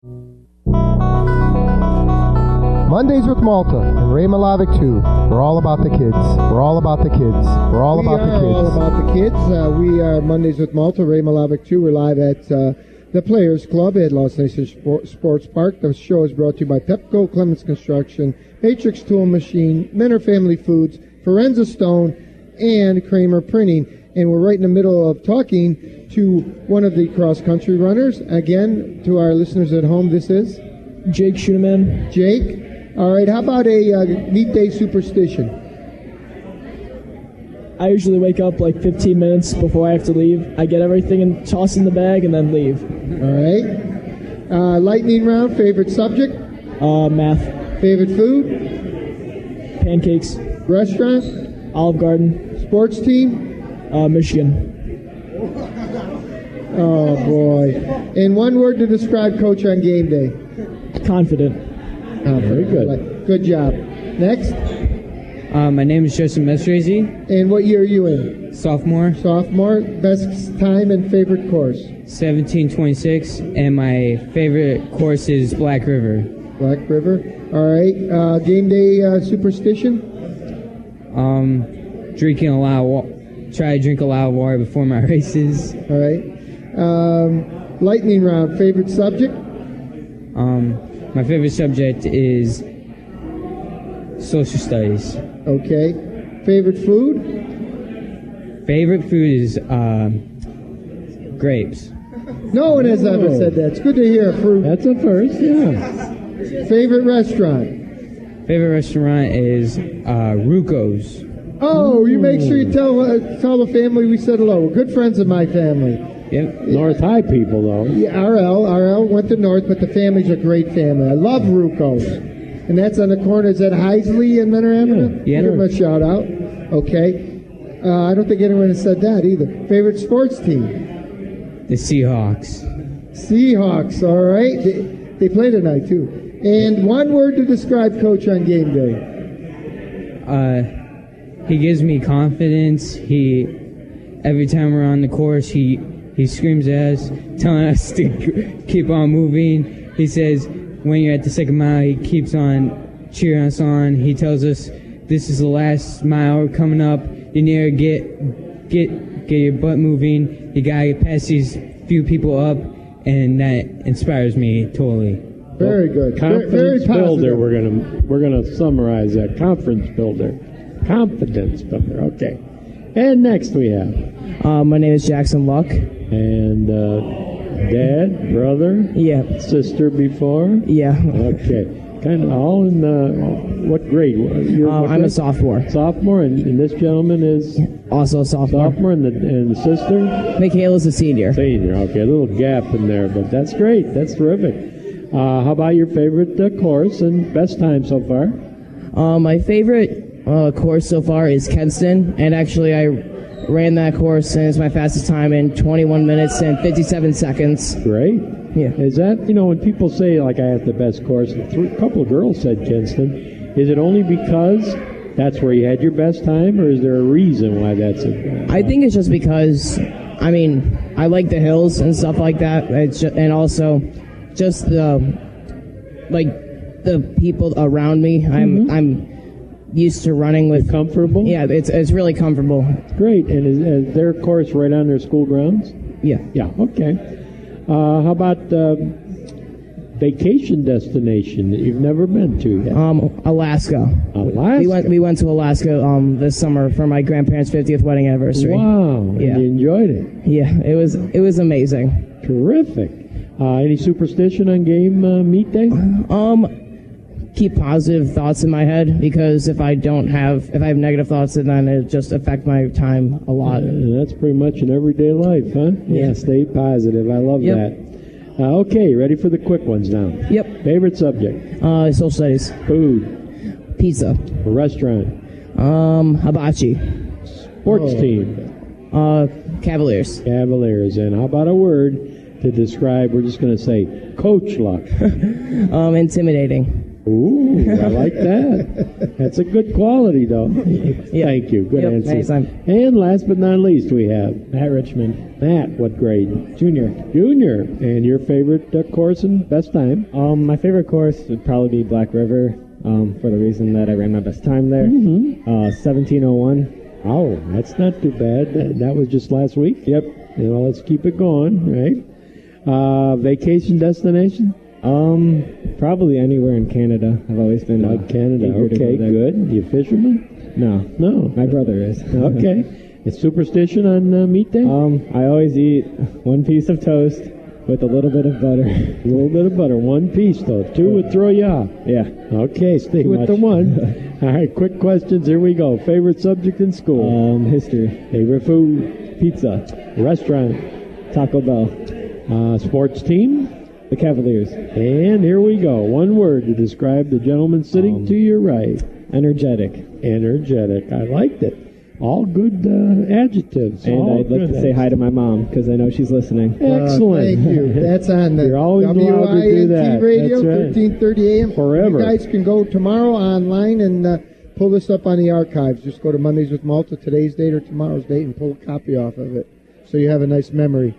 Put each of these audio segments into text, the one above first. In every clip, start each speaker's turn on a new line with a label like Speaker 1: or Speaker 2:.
Speaker 1: Mondays with Malta and Ray Malavic too. We're all about the kids. We're all about the kids. We're all about the kids.
Speaker 2: All about the kids. We are Mondays with Malta, Ray Malavic too. We're live at the Players Club at Los Angeles Sports Park. The show is brought to you by Pepco, Clemens Construction, Matrix Tool Machine, Menor Family Foods, Forenza Stone, and Kramer Printing. And we're right in the middle of talking to one of the cross-country runners. Again, to our listeners at home, this is?
Speaker 3: Jake Schuneman.
Speaker 2: Jake. All right, how about a meet day superstition?
Speaker 3: I usually wake up like 15 minutes before I have to leave. I get everything and toss in the bag and then leave.
Speaker 2: All right. Lightning round, favorite subject?
Speaker 3: Math.
Speaker 2: Favorite food?
Speaker 3: Pancakes.
Speaker 2: Restaurant?
Speaker 3: Olive Garden.
Speaker 2: Sports team?
Speaker 3: Michigan.
Speaker 2: Oh, boy. In one word to describe Coach on game day?
Speaker 3: Confident.
Speaker 2: Oh, very good. Good job. Next.
Speaker 4: My name is Joseph Mestrazy.
Speaker 2: And what year are you in?
Speaker 4: Sophomore.
Speaker 2: Sophomore. Best time and favorite course?
Speaker 4: 1726. And my favorite course is Black River.
Speaker 2: Black River. All right. Game day superstition?
Speaker 4: Drinking a lot of try to drink a lot of water before my races.
Speaker 2: All right. Lightning round. Favorite subject?
Speaker 4: My favorite subject is social studies.
Speaker 2: Okay. Favorite food?
Speaker 4: Favorite food is grapes.
Speaker 2: No one has ever said that. It's good to hear a fruit.
Speaker 5: That's a first, yeah.
Speaker 2: Favorite restaurant?
Speaker 4: Favorite restaurant is Ruco's.
Speaker 2: Oh, you make sure you tell the family we said hello. We're good friends of my family.
Speaker 4: Yep.
Speaker 5: North High people, though.
Speaker 2: Yeah, RL went to North, but the family's a great family. I love Ruco's. And that's on the corner. Is that Heisley and Menor Avenue?
Speaker 4: Yeah.
Speaker 2: Give them a shout out. Okay. I don't think anyone has said that either. Favorite sports team?
Speaker 4: The Seahawks.
Speaker 2: Seahawks, all right. They play tonight, too. And one word to describe Coach on game day.
Speaker 4: He gives me confidence. Every time we're on the course, he screams at us, telling us to keep on moving. He says when you're at the second mile, he keeps on cheering us on. He tells us this is the last mile coming up. You need to get your butt moving. You gotta get past these few people up, and that inspires me totally.
Speaker 2: Very good.
Speaker 5: Confidence
Speaker 2: very
Speaker 5: builder. We're gonna summarize that. Confidence builder. Confidence builder. Okay. And next we have.
Speaker 3: My name is Jackson Luck.
Speaker 5: And dad, brother, sister before.
Speaker 3: Yeah.
Speaker 5: Okay. Kind of all in what grade?
Speaker 3: I'm a sophomore.
Speaker 5: Sophomore, and this gentleman is
Speaker 3: also a sophomore.
Speaker 5: Sophomore, and the sister.
Speaker 3: Michaela's a senior.
Speaker 5: Senior. Okay, a little gap in there, but that's great. That's terrific. How about your favorite course and best time so far?
Speaker 3: My favorite course so far is Kenston, and actually I ran that course and it's my fastest time in 21 minutes and 57 seconds.
Speaker 5: Great.
Speaker 3: Yeah.
Speaker 5: Is that, when people say, like, I have the best course, a couple of girls said Kenston, is it only because that's where you had your best time, or is there a reason why that's
Speaker 3: I think it's just because, I like the hills and stuff like that, and also just the people around me.
Speaker 5: Mm-hmm.
Speaker 3: I'm used to running with.
Speaker 5: You're comfortable?
Speaker 3: Yeah, it's really comfortable.
Speaker 5: Great. And is their course right on their school grounds?
Speaker 3: Yeah.
Speaker 5: Yeah, okay. How about vacation destination that you've never been to yet?
Speaker 3: Alaska.
Speaker 5: Alaska?
Speaker 3: We went to Alaska this summer for my grandparents' 50th wedding anniversary.
Speaker 5: Wow.
Speaker 3: Yeah.
Speaker 5: And you enjoyed it?
Speaker 3: Yeah, it was amazing.
Speaker 5: Terrific. Any superstition on game meet day?
Speaker 3: Keep positive thoughts in my head, because if I have negative thoughts, then it just affect my time a lot.
Speaker 5: That's pretty much in everyday life, huh? Yeah, stay positive. I love that. Okay, ready for the quick ones now.
Speaker 3: Yep.
Speaker 5: Favorite subject?
Speaker 3: Social studies.
Speaker 5: Food.
Speaker 3: Pizza.
Speaker 5: Restaurant.
Speaker 3: Hibachi.
Speaker 5: Sports team.
Speaker 3: Cavaliers.
Speaker 5: Cavaliers. And how about a word to describe, we're just going to say, Coach Luck?
Speaker 3: Intimidating.
Speaker 5: Ooh, I like that. That's a good quality, though. Thank you. Good answer.
Speaker 3: Anytime.
Speaker 5: And last but not least, we have
Speaker 6: Matt Richmond,
Speaker 5: Matt. What grade?
Speaker 6: junior.
Speaker 5: Junior. And your favorite course and best time?
Speaker 6: My favorite course would probably be Black River, for the reason that I ran my best time there. 17:01.
Speaker 5: Oh, that's not too bad. That was just last week?
Speaker 6: Yep.
Speaker 5: Let's keep it going, right? Vacation destination?
Speaker 6: Probably anywhere in Canada. I've always been
Speaker 5: Canada.
Speaker 6: eager to
Speaker 5: Okay,
Speaker 6: go there.
Speaker 5: good. You fisherman?
Speaker 6: No, my brother is.
Speaker 5: Okay. Is superstition on meat day?
Speaker 6: I always eat one piece of toast with a little bit of butter.
Speaker 5: A little bit of butter. One piece, though. Two would throw you off.
Speaker 6: Yeah.
Speaker 5: Okay, stay with the one. All right, quick questions. Here we go. Favorite subject in school?
Speaker 6: History.
Speaker 5: Favorite food?
Speaker 6: Pizza.
Speaker 5: Restaurant?
Speaker 6: Taco Bell.
Speaker 5: Sports team?
Speaker 6: The Cavaliers.
Speaker 5: And here we go. One word to describe the gentleman sitting to your right.
Speaker 6: Energetic.
Speaker 5: Energetic. I liked it. All good adjectives.
Speaker 6: And
Speaker 5: All
Speaker 6: I'd like
Speaker 5: good
Speaker 6: to say hi to my mom because I know she's listening.
Speaker 5: Excellent.
Speaker 2: Thank you. That's on the
Speaker 5: You're always allowed to do that.
Speaker 2: WINT Radio,
Speaker 5: That's right.
Speaker 2: 1330 AM.
Speaker 5: Forever.
Speaker 2: You guys can go tomorrow online and pull this up on the archives. Just go to Mondays with Malta, today's date or tomorrow's date, and pull a copy off of it so you have a nice memory.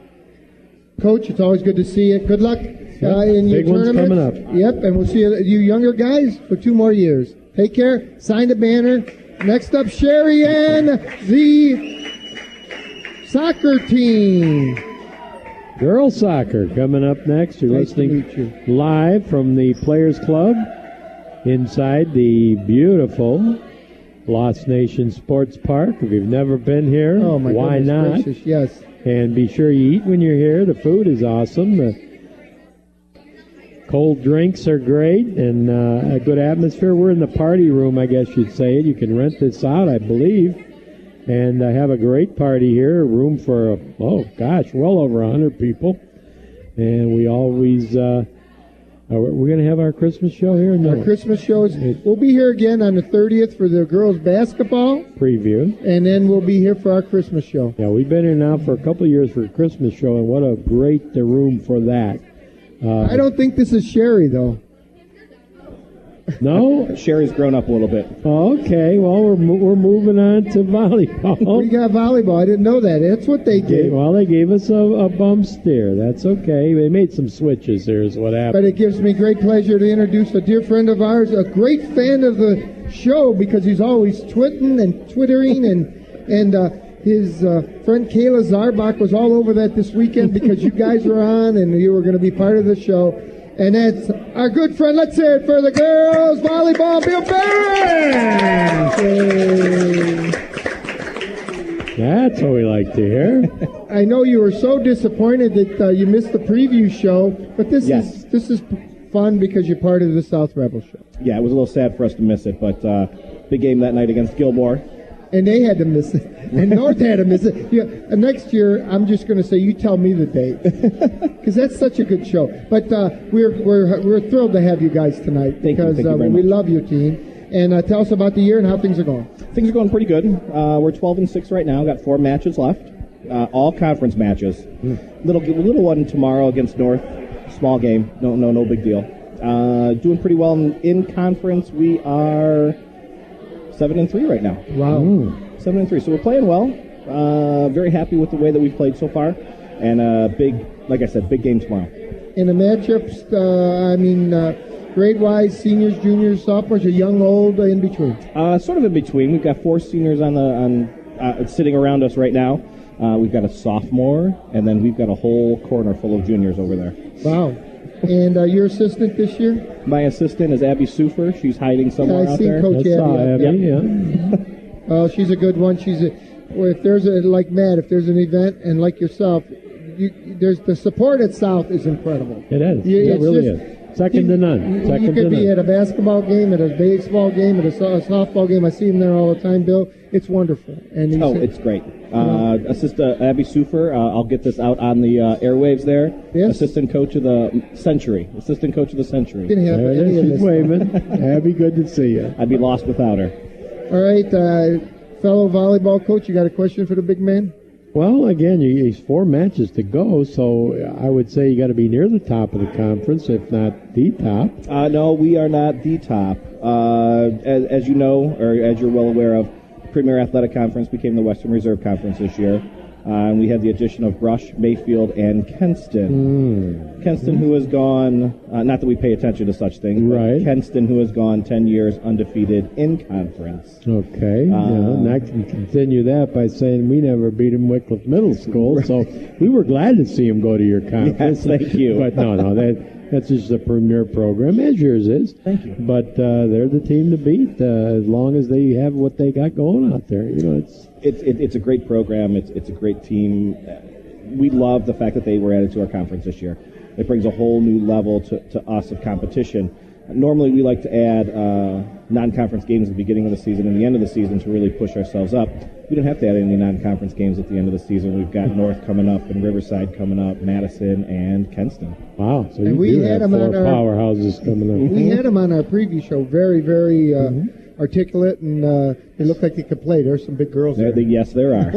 Speaker 2: Coach, it's always good to see you. Good luck in your
Speaker 5: Big one's
Speaker 2: tournament.
Speaker 5: coming up.
Speaker 2: Yep, and we'll see you younger guys for 2 more years. Take care. Sign the banner. Next up, Sherry and the soccer team.
Speaker 5: Girls soccer coming up next. You're
Speaker 2: Nice to
Speaker 5: listening
Speaker 2: meet you.
Speaker 5: live from the Players Club inside the beautiful Lost Nation Sports Park. If you've never been here,
Speaker 2: Oh, my
Speaker 5: why
Speaker 2: goodness
Speaker 5: not?
Speaker 2: gracious, yes.
Speaker 5: And be sure you eat when you're here. The food is awesome. The cold drinks are great and a good atmosphere. We're in the party room, I guess you'd say. You can rent this out, I believe, and have a great party here. Room for, well over 100 people. And we always, we're going to have our Christmas show here? No.
Speaker 2: Our Christmas shows. We'll be here again on the 30th for the girls' basketball,
Speaker 5: Preview.
Speaker 2: and then we'll be here for our Christmas show.
Speaker 5: Yeah, we've been here now for a couple of years for a Christmas show, and what a great room for that.
Speaker 2: I don't think this is Sherry, though.
Speaker 5: No?
Speaker 7: Sherry's grown up a little bit.
Speaker 5: Okay, well, we're moving on to volleyball.
Speaker 2: We got volleyball. I didn't know that. That's what they
Speaker 5: Okay,
Speaker 2: did.
Speaker 5: well, they gave us a bum steer. That's okay. They made some switches here is what
Speaker 2: But
Speaker 5: happened.
Speaker 2: it gives me great pleasure to introduce a dear friend of ours, a great fan of the show because he's always twitting and twittering, and his friend Kayla Zarbach was all over that this weekend because you guys were on and you were going to be part of the show. And that's our good friend. Let's hear it for the girls volleyball, Bill Barron.
Speaker 5: That's what we like to hear.
Speaker 2: I know you were so disappointed that you missed the preview show, but this
Speaker 7: Yes.
Speaker 2: is fun because you're part of the South Rebel show.
Speaker 7: Yeah, it was a little sad for us to miss it, but big game that night against Gilmore.
Speaker 2: And they had to miss it. And North had to miss it. Yeah, and next year, I'm just going to say, you tell me the date. Because that's such a good show. But we're thrilled to have you guys tonight.
Speaker 7: Thank you.
Speaker 2: Because
Speaker 7: Thank you very
Speaker 2: we
Speaker 7: much.
Speaker 2: love your team. And tell us about the year and how things are going.
Speaker 7: Things are going pretty good. We're 12-6 right now. Got 4 matches left, all conference matches. Little one tomorrow against North. Small game. No big deal. Doing pretty well in conference. We are 7-3 right now.
Speaker 2: Wow.
Speaker 7: 7-3. So we're playing well. Very happy with the way that we've played so far. And like I said, big game tomorrow.
Speaker 2: In the matchups, grade-wise, seniors, juniors, sophomores, or young, old, in between?
Speaker 7: Sort of in between. We've got 4 seniors sitting around us right now. We've got a sophomore, and then we've got a whole corner full of juniors over there.
Speaker 2: Wow. And your assistant this year?
Speaker 7: My assistant is Abby Sufer. She's hiding somewhere
Speaker 2: I
Speaker 7: out
Speaker 2: see
Speaker 7: there.
Speaker 2: Coach
Speaker 5: That's
Speaker 2: Abby.
Speaker 5: Abby, yeah.
Speaker 2: She's a good one. If there's like Matt, if there's an event, and like yourself, there's the support at South is incredible.
Speaker 5: It is.
Speaker 2: You-
Speaker 5: It
Speaker 2: it's
Speaker 5: really
Speaker 2: just-
Speaker 5: is. Second to none.
Speaker 2: You
Speaker 5: Second to
Speaker 2: could be
Speaker 5: none.
Speaker 2: at a basketball game, at a baseball game, at a softball game. I see him there all the time, Bill. It's wonderful. And
Speaker 7: It's great. Assistant Abby Sufer, I'll get this out on the airwaves there.
Speaker 2: Yes.
Speaker 7: Assistant coach of the Century. Assistant coach of the Century.
Speaker 2: Didn't have
Speaker 5: There it
Speaker 2: any of
Speaker 5: is.
Speaker 2: this.
Speaker 5: She's waving. Abby, good to see you.
Speaker 7: I'd be lost without her.
Speaker 2: All right, fellow volleyball coach, you got a question for the big man?
Speaker 5: Well, again, it's 4 matches to go, so I would say you got to be near the top of the conference, if not the top.
Speaker 7: No, we are not the top. As you know, or as you're well aware of, Premier Athletic Conference became the Western Reserve Conference this year. And we had the addition of Brush, Mayfield, and Kenston. Kenston, who has gone, not that we pay attention to such things,
Speaker 5: right.
Speaker 7: But Kenston, who has gone 10 years undefeated in conference.
Speaker 5: Okay. And I can continue that by saying we never beat him Wycliffe Middle School, right. So we were glad to see him go to your conference.
Speaker 7: Yes, thank you.
Speaker 5: But no, that's just a premier program, as yours is.
Speaker 7: Thank you.
Speaker 5: But they're the team to beat as long as they have what they got going out there.
Speaker 7: It's a great program. It's a great team. We love the fact that they were added to our conference this year. It brings a whole new level to us of competition. Normally, we like to add non-conference games at the beginning of the season and the end of the season to really push ourselves up. We don't have to add any non-conference games at the end of the season. We've got North coming up and Riverside coming up, Madison and Kenston.
Speaker 5: Wow! So you have 4 powerhouses coming up.
Speaker 2: We had them on our preview show. Very, very articulate, and they look like they could play. There's some big girls there.
Speaker 7: Yes, there are.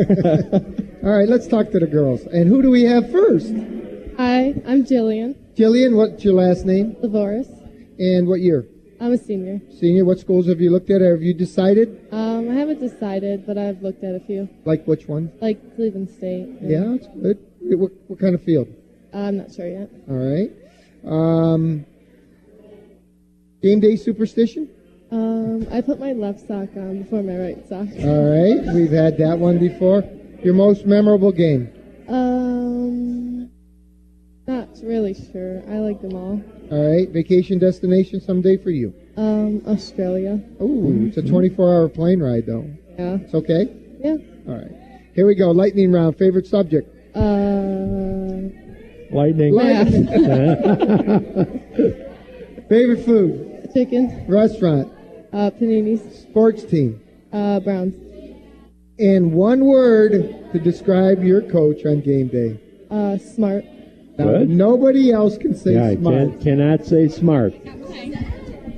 Speaker 2: All right, let's talk to the girls. And who do we have first?
Speaker 8: Hi, I'm Jillian.
Speaker 2: Jillian, what's your last name?
Speaker 8: Lavoris.
Speaker 2: And what year?
Speaker 8: I'm a senior.
Speaker 2: Senior. What schools have you looked at? Have you decided?
Speaker 8: I haven't decided, but I've looked at a few.
Speaker 2: Like which one?
Speaker 8: Like Cleveland State.
Speaker 2: Yeah, that's good. What kind of field?
Speaker 8: I'm not sure yet.
Speaker 2: All right. Game day superstition?
Speaker 8: I put my left sock on before my right sock.
Speaker 2: All right. We've had that one before. Your most memorable game?
Speaker 8: Not really sure. I like them all.
Speaker 2: All right. Vacation destination someday for you?
Speaker 8: Australia.
Speaker 2: Ooh, it's a 24-hour plane ride, though.
Speaker 8: Yeah.
Speaker 2: It's okay?
Speaker 8: Yeah.
Speaker 2: All right. Here we go. Lightning round. Favorite subject?
Speaker 5: Lightning.
Speaker 2: Favorite food?
Speaker 8: Chicken.
Speaker 2: Restaurant?
Speaker 8: Paninis.
Speaker 2: Sports team?
Speaker 8: Browns.
Speaker 2: And one word to describe your coach on game day.
Speaker 8: Smart.
Speaker 2: Now,
Speaker 5: Good.
Speaker 2: nobody else can say smart.
Speaker 5: I cannot say smart.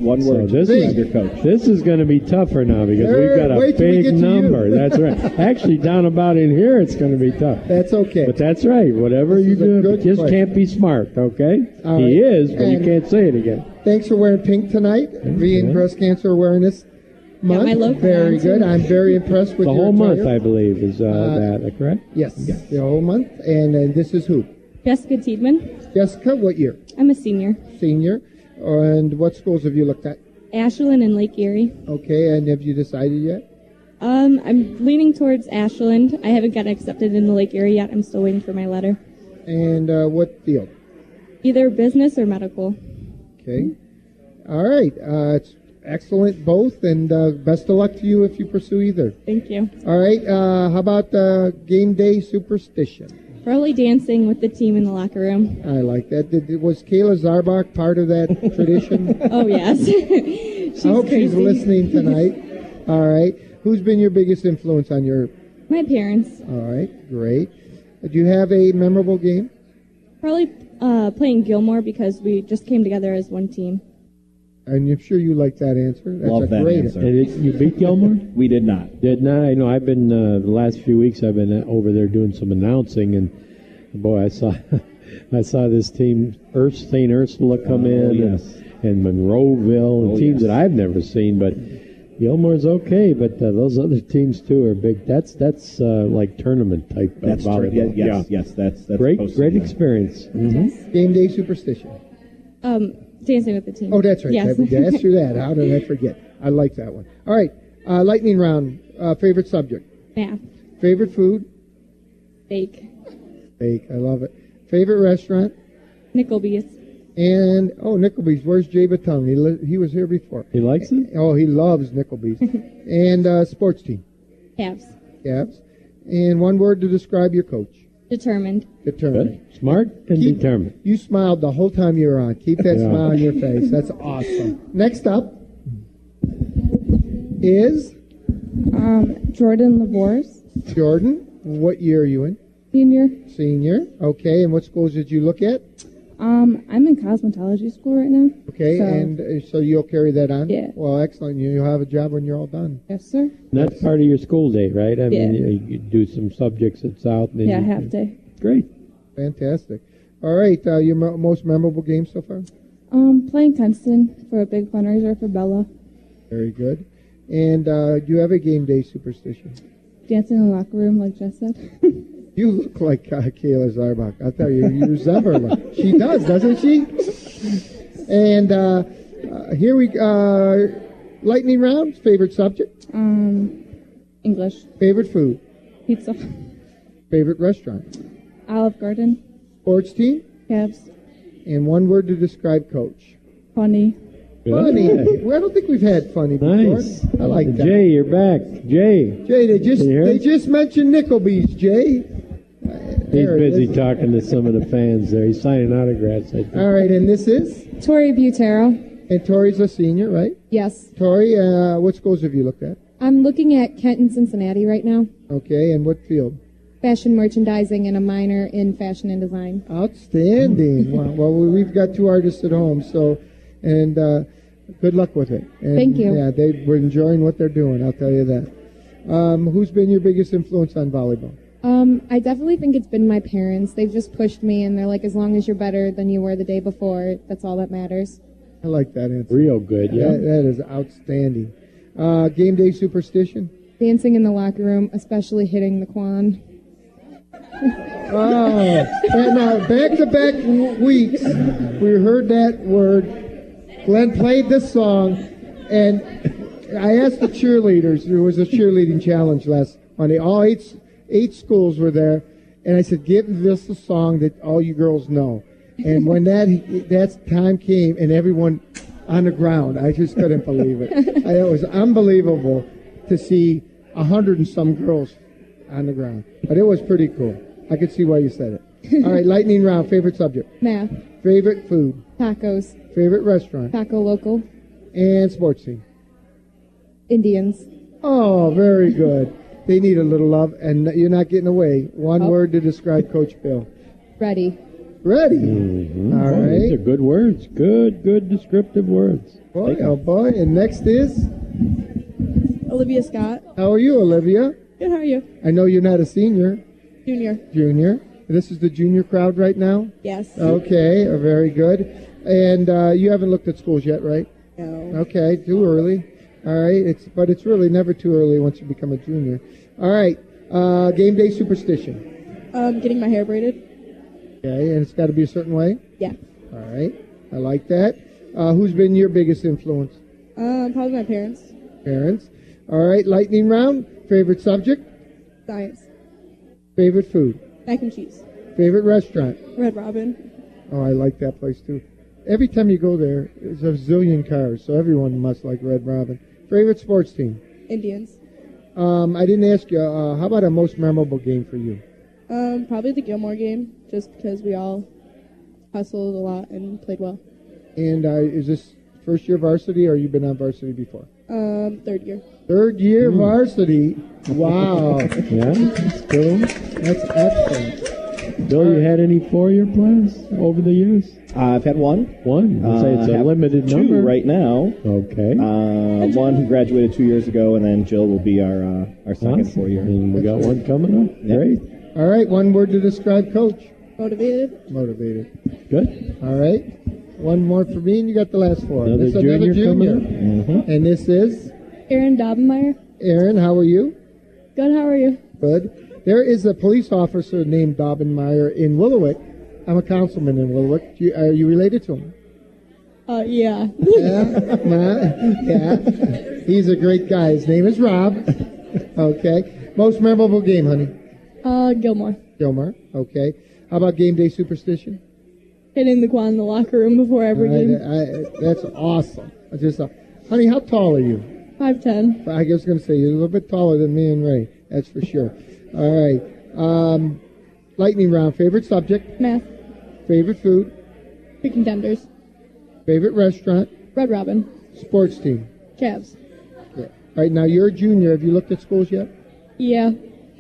Speaker 7: One word.
Speaker 5: So this is going to be tougher now because we've got a big number. That's right. Actually, down about in here, it's going to be tough.
Speaker 2: That's okay.
Speaker 5: But that's right. Whatever you do, just can't be smart, okay?
Speaker 2: All
Speaker 5: he
Speaker 2: right.
Speaker 5: is, but you can't say it again.
Speaker 2: Thanks for wearing pink tonight. Being Breast Cancer Awareness Month.
Speaker 8: my logo
Speaker 2: Very
Speaker 8: on,
Speaker 2: good.
Speaker 8: too.
Speaker 2: I'm very impressed with
Speaker 5: The
Speaker 2: your
Speaker 5: whole month,
Speaker 2: attire.
Speaker 5: I believe, is that correct?
Speaker 2: Yes, the whole month. And this is who?
Speaker 9: Jessica Tiedman.
Speaker 2: Jessica, what year?
Speaker 9: I'm a senior.
Speaker 2: Senior. And what schools have you looked at?
Speaker 9: Ashland and Lake Erie.
Speaker 2: Okay, and have you decided yet?
Speaker 9: I'm leaning towards Ashland. I haven't gotten accepted in the Lake Erie yet. I'm still waiting for my letter.
Speaker 2: And what field?
Speaker 9: Either business or medical.
Speaker 2: Okay. All right. It's excellent both, and best of luck to you if you pursue either.
Speaker 9: Thank you.
Speaker 2: All right. How about game day superstition?
Speaker 9: Probably dancing with the team in the locker room.
Speaker 2: I like that. Was Kayla Zarbach part of that tradition?
Speaker 9: Oh, yes.
Speaker 2: I hope she's listening tonight. All right. Who's been your biggest influence on your...
Speaker 9: My parents.
Speaker 2: All right. Great. Do you have a memorable game?
Speaker 9: Probably playing Gilmore because we just came together as one team.
Speaker 2: And I'm sure you like that answer. That's
Speaker 7: Love
Speaker 2: a
Speaker 7: that
Speaker 2: great
Speaker 7: answer.
Speaker 5: You beat Gilmore?
Speaker 7: We did not.
Speaker 5: Did not. I know. I've been the last few weeks. I've been over there doing some announcing, and boy, I saw this team, St. Ursula, come in,
Speaker 7: yes.
Speaker 5: and Monroeville, and teams that I've never seen. But Gilmore's okay, but those other teams too are big. That's like tournament type volleyball.
Speaker 7: Yes. That's
Speaker 5: great experience. Mm-hmm.
Speaker 2: Game day superstition.
Speaker 9: Dancing with the team.
Speaker 2: Oh, that's right.
Speaker 9: Yes.
Speaker 2: I asked you that. How did I forget? I like that one. All right. Lightning round. Favorite subject?
Speaker 9: Math.
Speaker 2: Favorite food?
Speaker 9: Bake.
Speaker 2: Bake. I love it. Favorite restaurant?
Speaker 9: Nickelby's.
Speaker 2: And, Nickelby's. Where's Jay Batung? He was here before.
Speaker 5: He likes it?
Speaker 2: Oh, he loves Nickelby's. And sports team?
Speaker 9: Cavs.
Speaker 2: Cavs. And one word to describe your coach?
Speaker 9: Determined.
Speaker 2: Determined.
Speaker 5: Good. Smart and determined.
Speaker 2: You smiled the whole time you were on. Keep that smile on your face. That's awesome. Next up is
Speaker 8: Jordan Lavors.
Speaker 2: Jordan. What year are you in?
Speaker 8: Senior.
Speaker 2: Senior. Okay. And what schools did you look at?
Speaker 8: I'm in cosmetology school right now.
Speaker 2: Okay,
Speaker 8: so,
Speaker 2: and so you'll carry that on?
Speaker 8: Yeah.
Speaker 2: Well, excellent. You'll have a job when you're all done.
Speaker 8: Yes, sir.
Speaker 5: That's part of your school day, right? I mean,
Speaker 8: Yeah.
Speaker 5: you do some subjects at South. And then
Speaker 8: Yeah,
Speaker 5: you
Speaker 8: half day.
Speaker 5: Great.
Speaker 2: Fantastic. All right, your most memorable game so far?
Speaker 8: Playing Kenston for a big fundraiser for Bella.
Speaker 2: Very good. And do you have a game day superstition?
Speaker 8: Dancing in the locker room, like Jess said.
Speaker 2: You look like Kayla Zarbach. I'll tell you, you resemble her. She does, doesn't she? And here we lightning round. Favorite subject?
Speaker 8: English.
Speaker 2: Favorite food?
Speaker 8: Pizza.
Speaker 2: Favorite restaurant?
Speaker 8: Olive Garden.
Speaker 2: Sports team?
Speaker 8: Cavs.
Speaker 2: And one word to describe coach.
Speaker 8: Funny.
Speaker 2: Funny. Well, I don't think we've had funny before.
Speaker 5: Nice.
Speaker 2: I like that.
Speaker 5: Jay, you're back. Jay.
Speaker 2: Jay, they
Speaker 5: You
Speaker 2: just mentioned Nicklebees, Jay.
Speaker 5: He's
Speaker 2: There it
Speaker 5: busy
Speaker 2: is.
Speaker 5: talking to some of the fans there. He's signing autographs, I think.
Speaker 2: All right, and this is?
Speaker 10: Tori Butero.
Speaker 2: And Tori's a senior, right?
Speaker 10: Yes.
Speaker 2: Tori, what schools have you looked at?
Speaker 10: I'm looking at Kent and Cincinnati right now.
Speaker 2: Okay, and what field?
Speaker 10: Fashion merchandising and a minor in fashion and design.
Speaker 2: Outstanding. Well, we've got two artists at home, so, and good luck with it. And,
Speaker 10: Thank you.
Speaker 2: Yeah, we're enjoying what they're doing, I'll tell you that. Who's been your biggest influence on volleyball?
Speaker 10: I definitely think it's been my parents. They've just pushed me, and they're like, as long as you're better than you were the day before, that's all that matters.
Speaker 2: I like that answer.
Speaker 5: Real good, yeah.
Speaker 2: That is outstanding. Game day superstition?
Speaker 10: Dancing in the locker room, especially hitting the quan.
Speaker 2: Oh, and now back-to-back weeks, we heard that word. Glenn played this song, and I asked the cheerleaders. There was a cheerleading challenge last Monday. All eight schools were there, and I said, "Give this a song that all you girls know." And when that time came, and everyone on the ground, I just couldn't believe it. It was unbelievable to see 100 and some girls on the ground, but it was pretty cool. I could see why you said it. All right, lightning round. Favorite subject?
Speaker 10: Math.
Speaker 2: Favorite food?
Speaker 10: Tacos.
Speaker 2: Favorite restaurant?
Speaker 10: Taco Local.
Speaker 2: And sports team?
Speaker 10: Indians.
Speaker 2: Oh, very good. They need a little love, and you're not getting away. One word to describe Coach Bill.
Speaker 10: Ready.
Speaker 2: Ready.
Speaker 5: Mm-hmm.
Speaker 2: All right.
Speaker 5: These are good words. Good descriptive words.
Speaker 2: Boy, oh boy. And next is?
Speaker 8: Olivia Scott.
Speaker 2: How are you, Olivia?
Speaker 8: Good, how are you?
Speaker 2: I know you're not a senior.
Speaker 8: Junior.
Speaker 2: Junior. This is the junior crowd right now?
Speaker 8: Yes.
Speaker 2: Okay, very good. And you haven't looked at schools yet, right?
Speaker 8: No.
Speaker 2: Okay, too early. All right, but it's really never too early once you become a junior. All right, game day superstition.
Speaker 8: Getting my hair braided.
Speaker 2: Okay, and it's got to be a certain way?
Speaker 8: Yeah.
Speaker 2: All right, I like that. Who's been your biggest influence?
Speaker 8: Probably my parents.
Speaker 2: Parents. All right, lightning round. Favorite subject?
Speaker 8: Science.
Speaker 2: Favorite food?
Speaker 8: Mac and cheese.
Speaker 2: Favorite restaurant?
Speaker 8: Red Robin.
Speaker 2: Oh, I like that place too. Every time you go there, there's a zillion cars, so everyone must like Red Robin. Favorite sports team?
Speaker 8: Indians.
Speaker 2: I didn't ask you, how about a most memorable game for you?
Speaker 8: Probably the Gilmore game, just because we all hustled a lot and played well.
Speaker 2: And is this first year varsity, or you been on varsity before?
Speaker 8: Third year.
Speaker 2: Third year varsity. Wow.
Speaker 5: Yeah, that's cool.
Speaker 2: That's excellent.
Speaker 5: Bill, you had any four-year plans over the years?
Speaker 7: I've had one.
Speaker 5: One? I'd say it's
Speaker 7: I
Speaker 5: a
Speaker 7: have
Speaker 5: limited
Speaker 7: two
Speaker 5: number.
Speaker 7: right now.
Speaker 5: Okay.
Speaker 7: One who graduated 2 years ago, and then Jill will be our second
Speaker 5: Awesome.
Speaker 7: 4 year.
Speaker 5: And we got one coming up.
Speaker 7: Yep.
Speaker 5: Great.
Speaker 2: All right, one word to describe Coach.
Speaker 8: Motivated.
Speaker 2: Motivated.
Speaker 5: Good.
Speaker 2: All right. One more for me, and you got the last four.
Speaker 5: Another
Speaker 2: This is another
Speaker 5: junior coming up.
Speaker 7: Mm-hmm.
Speaker 2: And this is?
Speaker 8: Erin Dobbenmeyer.
Speaker 2: Aaron, how are you?
Speaker 8: Good, how are you?
Speaker 2: Good. There is a police officer named Dobbenmeyer in Willowick. I'm a councilman in Willowick. Are you related to him?
Speaker 8: Yeah.
Speaker 2: Yeah. He's a great guy. His name is Rob. Okay. Most memorable game, honey?
Speaker 8: Gilmore.
Speaker 2: Gilmore. Okay. How about game day superstition?
Speaker 8: Hitting the quad in the locker room before every game.
Speaker 2: That's awesome. Honey, how tall are you?
Speaker 8: 5'10".
Speaker 2: I was going to say, you're a little bit taller than me and Ray. That's for sure. All right. Lightning round. Favorite subject?
Speaker 8: Math.
Speaker 2: Favorite food?
Speaker 8: Chicken tenders.
Speaker 2: Favorite restaurant?
Speaker 8: Red Robin.
Speaker 2: Sports team?
Speaker 8: Cavs.
Speaker 2: Yeah. All right, now you're a junior. Have you looked at schools yet?
Speaker 8: Yeah.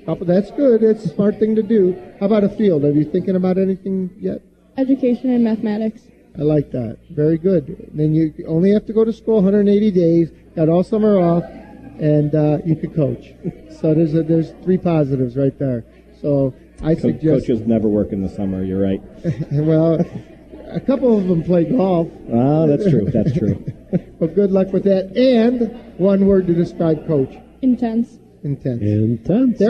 Speaker 2: Oh, that's good. It's a smart thing to do. How about a field? Are you thinking about anything yet?
Speaker 8: Education and mathematics.
Speaker 2: I like that. Very good. Then you only have to go to school 180 days, got all summer off, and you could coach. So there's 3 positives right there. So I suggest...
Speaker 7: Coaches never work in the summer, you're right.
Speaker 2: Well, a couple of them play golf.
Speaker 7: Oh, that's true. That's true.
Speaker 2: But good luck with that. And one word to describe Coach.
Speaker 8: Intense.
Speaker 2: Intense. They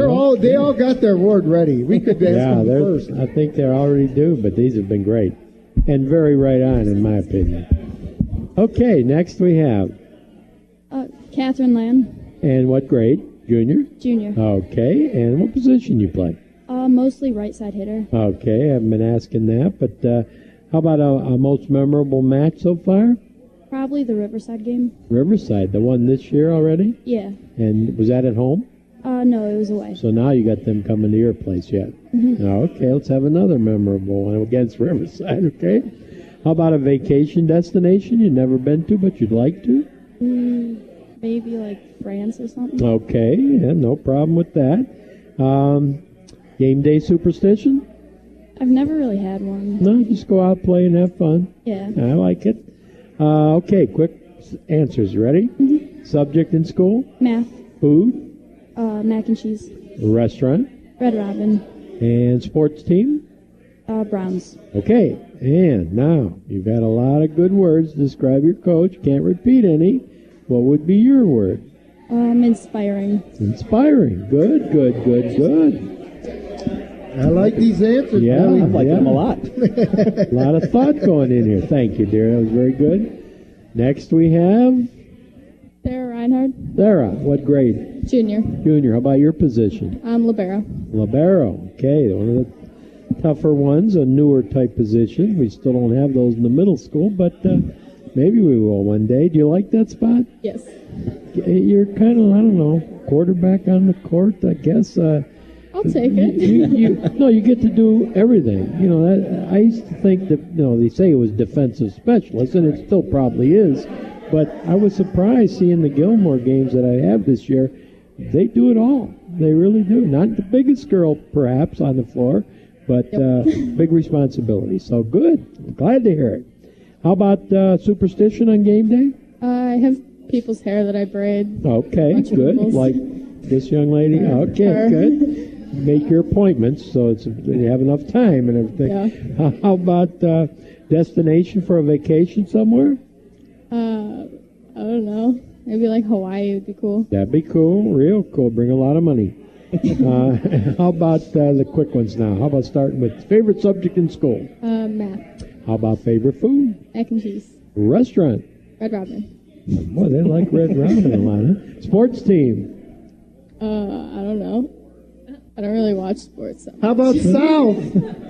Speaker 2: all got their word ready. We could ask them first.
Speaker 5: I think they already do, but these have been great. And very right on, in my opinion. Okay, next we have.
Speaker 9: Catherine Land.
Speaker 5: And what grade? Junior?
Speaker 9: Junior.
Speaker 5: Okay, and what position you play?
Speaker 9: Mostly right side hitter.
Speaker 5: Okay, I haven't been asking that, but how about a most memorable match so far?
Speaker 9: Probably the Riverside game.
Speaker 5: Riverside, the one this year already?
Speaker 9: Yeah.
Speaker 5: And was that at home?
Speaker 9: No, it was away.
Speaker 5: So now you got them coming to your place yet. Okay, let's have another memorable one against Riverside, okay? How about a vacation destination you've never been to but you'd like to?
Speaker 9: Maybe like France or something.
Speaker 5: Okay, yeah, no problem with that. Game day superstition?
Speaker 9: I've never really had one.
Speaker 5: No, just go out, play, and have fun.
Speaker 9: Yeah.
Speaker 5: I like it. Okay, quick answers. You ready? Subject in school?
Speaker 9: Math.
Speaker 5: Food?
Speaker 9: Mac and cheese.
Speaker 5: Restaurant?
Speaker 9: Red Robin.
Speaker 5: And sports team?
Speaker 9: Browns.
Speaker 5: Okay, and now you've had a lot of good words to describe your coach. Can't repeat any. What would be your word?
Speaker 9: Inspiring.
Speaker 5: Inspiring. Good.
Speaker 2: I like these answers.
Speaker 5: Yeah,
Speaker 2: Billy.
Speaker 7: I like them a lot.
Speaker 5: A lot of thought going in here. Thank you, dear. That was very good. Next we have
Speaker 8: Sarah Reinhard.
Speaker 5: Sarah. What grade?
Speaker 8: Junior.
Speaker 5: Junior. How about your position?
Speaker 8: Libero.
Speaker 5: Libero. Okay, one of the tougher ones, a newer type position. We still don't have those in the middle school, but maybe we will one day. Do you like that spot?
Speaker 8: Yes.
Speaker 5: You're kind of, I don't know, quarterback on the court, I guess.
Speaker 8: I'll take it.
Speaker 5: You get to do everything. You know, I used to think that, they say it was defensive specialist, and it still probably is. But I was surprised seeing the Gilmore games that I have this year. They do it all. They really do. Not the biggest girl, perhaps, on the floor, but big responsibility. So good. Glad to hear it. How about superstition on game day?
Speaker 8: I have people's hair that I braid.
Speaker 5: Okay, good. Like this young lady? Okay, good. Make your appointments so you have enough time and everything.
Speaker 8: Yeah.
Speaker 5: How about destination for a vacation somewhere?
Speaker 8: I don't know. Maybe like Hawaii would be cool.
Speaker 5: That'd be cool. Real cool. Bring a lot of money. How about the quick ones now? How about starting with favorite subject in school?
Speaker 8: Math.
Speaker 5: How about favorite food?
Speaker 8: Mac and cheese.
Speaker 5: Restaurant?
Speaker 8: Red Robin.
Speaker 5: Boy, they like Red Robin a lot, huh? Sports team?
Speaker 8: I don't know. I don't really watch sports. So.
Speaker 2: How about South?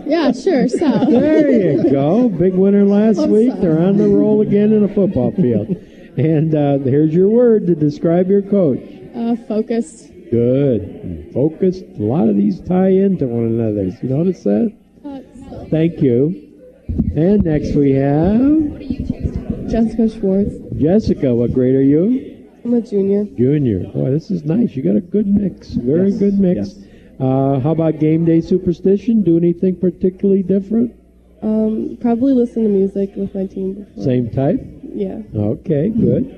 Speaker 8: Yeah, sure, South.
Speaker 5: There you go. Big winner last week.
Speaker 8: South.
Speaker 5: They're on the roll again in a football field. And here's your word to describe your coach.
Speaker 8: Focused.
Speaker 5: Good. Focused. A lot of these tie into one another. You notice that? Thank you. And next we have
Speaker 8: Jessica Schwartz.
Speaker 5: Jessica. What grade are you?
Speaker 8: I'm a junior.
Speaker 5: Junior. Boy, this is nice. You got a good mix. Very good mix.
Speaker 7: Yes.
Speaker 5: How about game day superstition? Do anything particularly different?
Speaker 8: Probably listen to music with my team before.
Speaker 5: Same type?
Speaker 8: Yeah.
Speaker 5: Okay, good.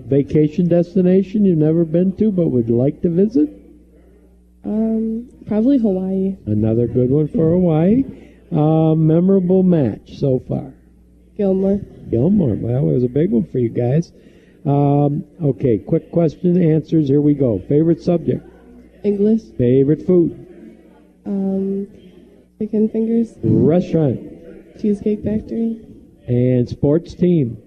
Speaker 5: Vacation destination you've never been to but would like to visit?
Speaker 8: Probably Hawaii.
Speaker 5: Another good one for Hawaii. Memorable match so far?
Speaker 8: Gilmore.
Speaker 5: Well, it was a big one for you guys. Okay, quick question, answers. Here we go. Favorite subject?
Speaker 8: English.
Speaker 5: Favorite food?
Speaker 8: Chicken fingers.
Speaker 5: Restaurant?
Speaker 8: Cheesecake Factory.
Speaker 5: And sports team?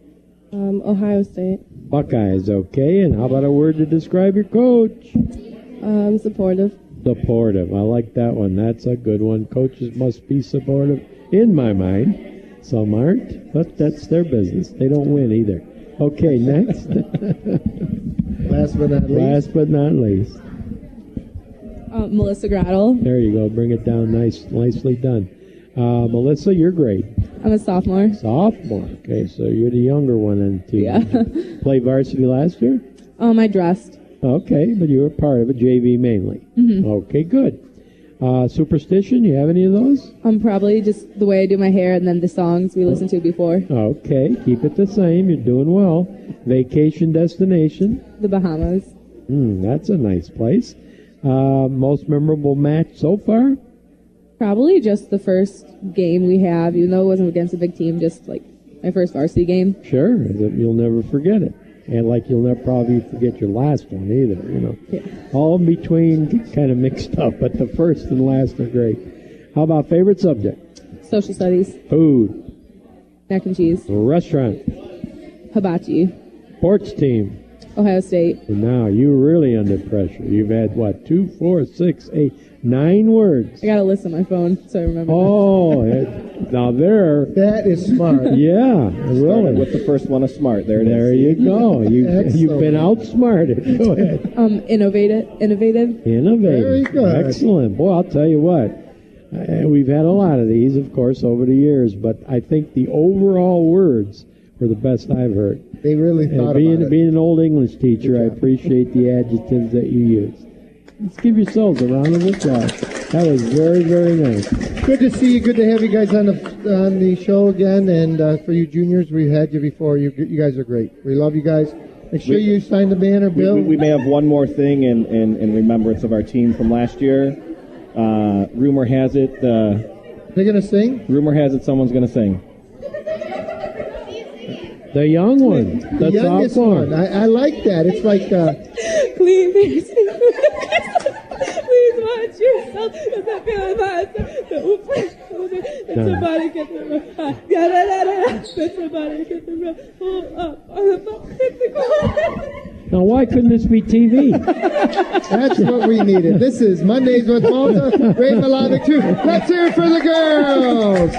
Speaker 8: Ohio State.
Speaker 5: Buckeyes, okay. And how about a word to describe your coach?
Speaker 8: Supportive.
Speaker 5: Supportive. I like that one. That's a good one. Coaches must be supportive, in my mind. Some aren't, but that's their business. They don't win either. Okay, next.
Speaker 2: Last
Speaker 5: but not least.
Speaker 11: Melissa Grattle.
Speaker 5: There you go. Bring it down. Nicely done. Melissa, your grade?
Speaker 11: I'm a sophomore.
Speaker 5: Sophomore. Okay, so you're the younger one on the team.
Speaker 11: Yeah.
Speaker 5: Played varsity last year?
Speaker 11: I dressed.
Speaker 5: Okay, but you were part of it, JV mainly.
Speaker 11: Mm-hmm.
Speaker 5: Okay, good. Superstition, you have any of those?
Speaker 8: Probably just the way I do my hair and then the songs we listened to before.
Speaker 5: Okay, keep it the same. You're doing well. Vacation destination?
Speaker 8: The Bahamas.
Speaker 5: That's a nice place. Most memorable match so far?
Speaker 8: Probably just the first game we have, even though it wasn't against a big team, just like my first varsity game.
Speaker 5: Sure, you'll never forget it. And like you'll never probably forget your last one either, you know.
Speaker 8: Yeah.
Speaker 5: All in between get kind of mixed up, but the first and last are great. How about favorite subject?
Speaker 8: Social studies.
Speaker 5: Food.
Speaker 8: Mac and cheese.
Speaker 5: Restaurant.
Speaker 8: Hibachi.
Speaker 5: Sports team.
Speaker 8: Ohio State.
Speaker 5: And now you're really under pressure. You've had, 2, 4, 6, 8, 9 words.
Speaker 8: I got a list on my phone, so I remember.
Speaker 5: Oh, now there.
Speaker 2: That is smart.
Speaker 5: Yeah, really.
Speaker 7: With the first one of smart. There
Speaker 5: you go. You've been outsmarted. Go ahead.
Speaker 8: Innovative.
Speaker 5: Very
Speaker 2: good.
Speaker 5: Excellent. Boy, I'll tell you what. We've had a lot of these, of course, over the years, but I think the overall words were the best I've heard.
Speaker 2: They really thought
Speaker 5: being,
Speaker 2: about it.
Speaker 5: Being an old English teacher, I appreciate the adjectives that you used. Let's give yourselves a round of applause. That was very, very nice.
Speaker 2: Good to see you. Good to have you guys on the show again. And for you juniors, we've had you before. You guys are great. We love you guys. Make sure you sign the banner, Bill.
Speaker 7: We may have one more thing in remembrance of our team from last year. Rumor has it.
Speaker 2: They're going to sing?
Speaker 7: Rumor has it someone's going to sing.
Speaker 5: The young one.
Speaker 2: The youngest one. I like that. It's like...
Speaker 8: Please watch yourself. Somebody get the pull up on the phone.
Speaker 5: Now, why couldn't this be TV?
Speaker 2: That's what we needed. This is Mondays with Malta. Ray Melodic 2. Let's hear it for the girls.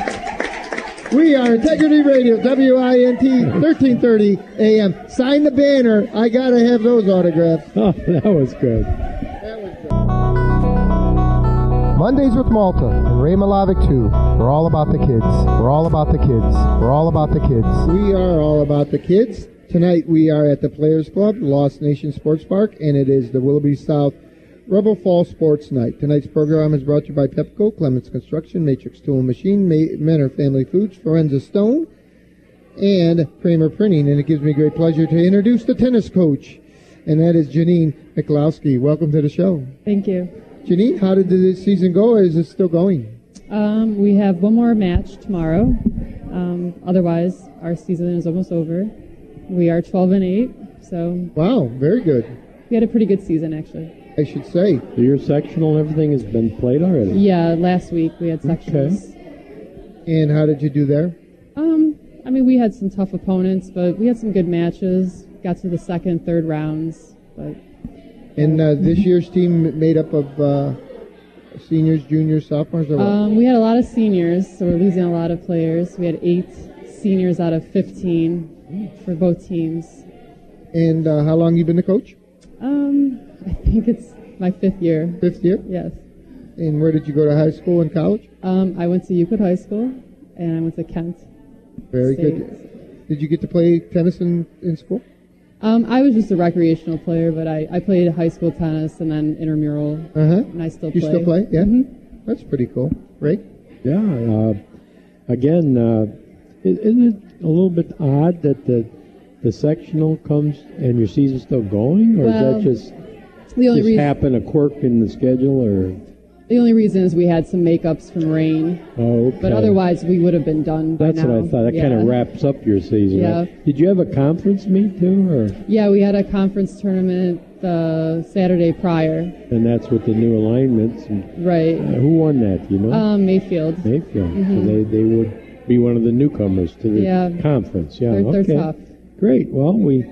Speaker 2: We are Integrity Radio, WINT, 1330 AM. Sign the banner. I got to have those autographs.
Speaker 5: Oh, that was good.
Speaker 1: Mondays with Malta and Ray Malavic too. We're all about the kids. We're all about the kids. We're all about the kids.
Speaker 2: We are all about the kids. Tonight we are at the Players Club, Lost Nation Sports Park, and it is the Willoughby South Rebel Fall Sports Night. Tonight's program is brought to you by Pepco, Clements Construction, Matrix Tool and Machine, Menor Family Foods, Forenza Stone, and Kramer Printing. And it gives me great pleasure to introduce the tennis coach, and that is Janine Mikulowski. Welcome to the show.
Speaker 11: Thank you.
Speaker 2: Janine, how did the season go, or is it still going?
Speaker 11: We have one more match tomorrow. Otherwise, our season is almost over. We are 12-8, so...
Speaker 2: Wow, very good.
Speaker 11: We had a pretty good season, actually.
Speaker 2: I should say.
Speaker 5: So your sectional and everything has been played already?
Speaker 11: Yeah, last week we had sections.
Speaker 2: Okay. And how did you do there?
Speaker 11: We had some tough opponents, but we had some good matches. Got to the second, third rounds. But
Speaker 2: And this year's team made up of seniors, juniors, sophomores, or what?
Speaker 11: We had a lot of seniors, so we're losing a lot of players. We had 8 seniors out of 15 for both teams.
Speaker 2: And how long you been the coach?
Speaker 11: I think it's my 5th year.
Speaker 2: 5th year?
Speaker 11: Yes.
Speaker 2: And where did you go to high school and college?
Speaker 11: I went to Euclid High School, and I went to Kent.
Speaker 2: Very
Speaker 11: State.
Speaker 2: good. Did you get to play tennis in school?
Speaker 11: I was just a recreational player, but I played high school tennis and then intramural, and I still play.
Speaker 2: You still play? Yeah?
Speaker 11: Mm-hmm.
Speaker 2: That's pretty cool. Ray?
Speaker 5: Yeah. Again, isn't it a little bit odd that the sectional comes and your season's still going? Or is that just happen, a quirk in the schedule? Or
Speaker 11: the only reason is we had some makeups from rain.
Speaker 5: Oh, okay.
Speaker 11: But otherwise, we would have been done by
Speaker 5: That's
Speaker 11: now.
Speaker 5: what I thought. That kind of wraps up your season.
Speaker 11: Yeah.
Speaker 5: Right? Did you have a conference meet too? Or?
Speaker 11: Yeah, we had a conference tournament the Saturday prior.
Speaker 5: And that's with the new alignments.
Speaker 11: Right.
Speaker 5: Who won that, do you know?
Speaker 11: Mayfield.
Speaker 5: Mayfield.
Speaker 11: Mm-hmm.
Speaker 5: So they would be one of the newcomers to the conference. Yeah,
Speaker 11: They're tough.
Speaker 5: Great. Well, we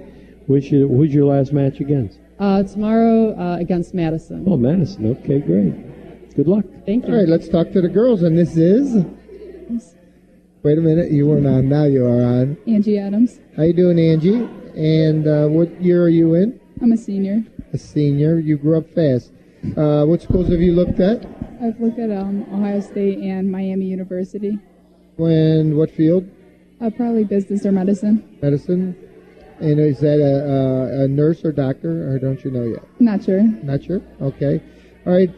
Speaker 5: wish you. Who's your last match against?
Speaker 11: Tomorrow against Madison.
Speaker 5: Oh, Madison. Okay, great. Good luck.
Speaker 11: Thank you.
Speaker 2: All right, let's talk to the girls, and this is... Wait a minute, you weren't on. Now you are on.
Speaker 12: Angie Adams.
Speaker 2: How you doing, Angie? And what year are you in?
Speaker 12: I'm a senior.
Speaker 2: A senior. You grew up fast. What schools have you looked at?
Speaker 12: I've looked at Ohio State and Miami University.
Speaker 2: What field?
Speaker 12: Probably business or medicine.
Speaker 2: Medicine. And is that a nurse or doctor, or don't you know yet?
Speaker 12: Not sure.
Speaker 2: Not sure? Okay. All right.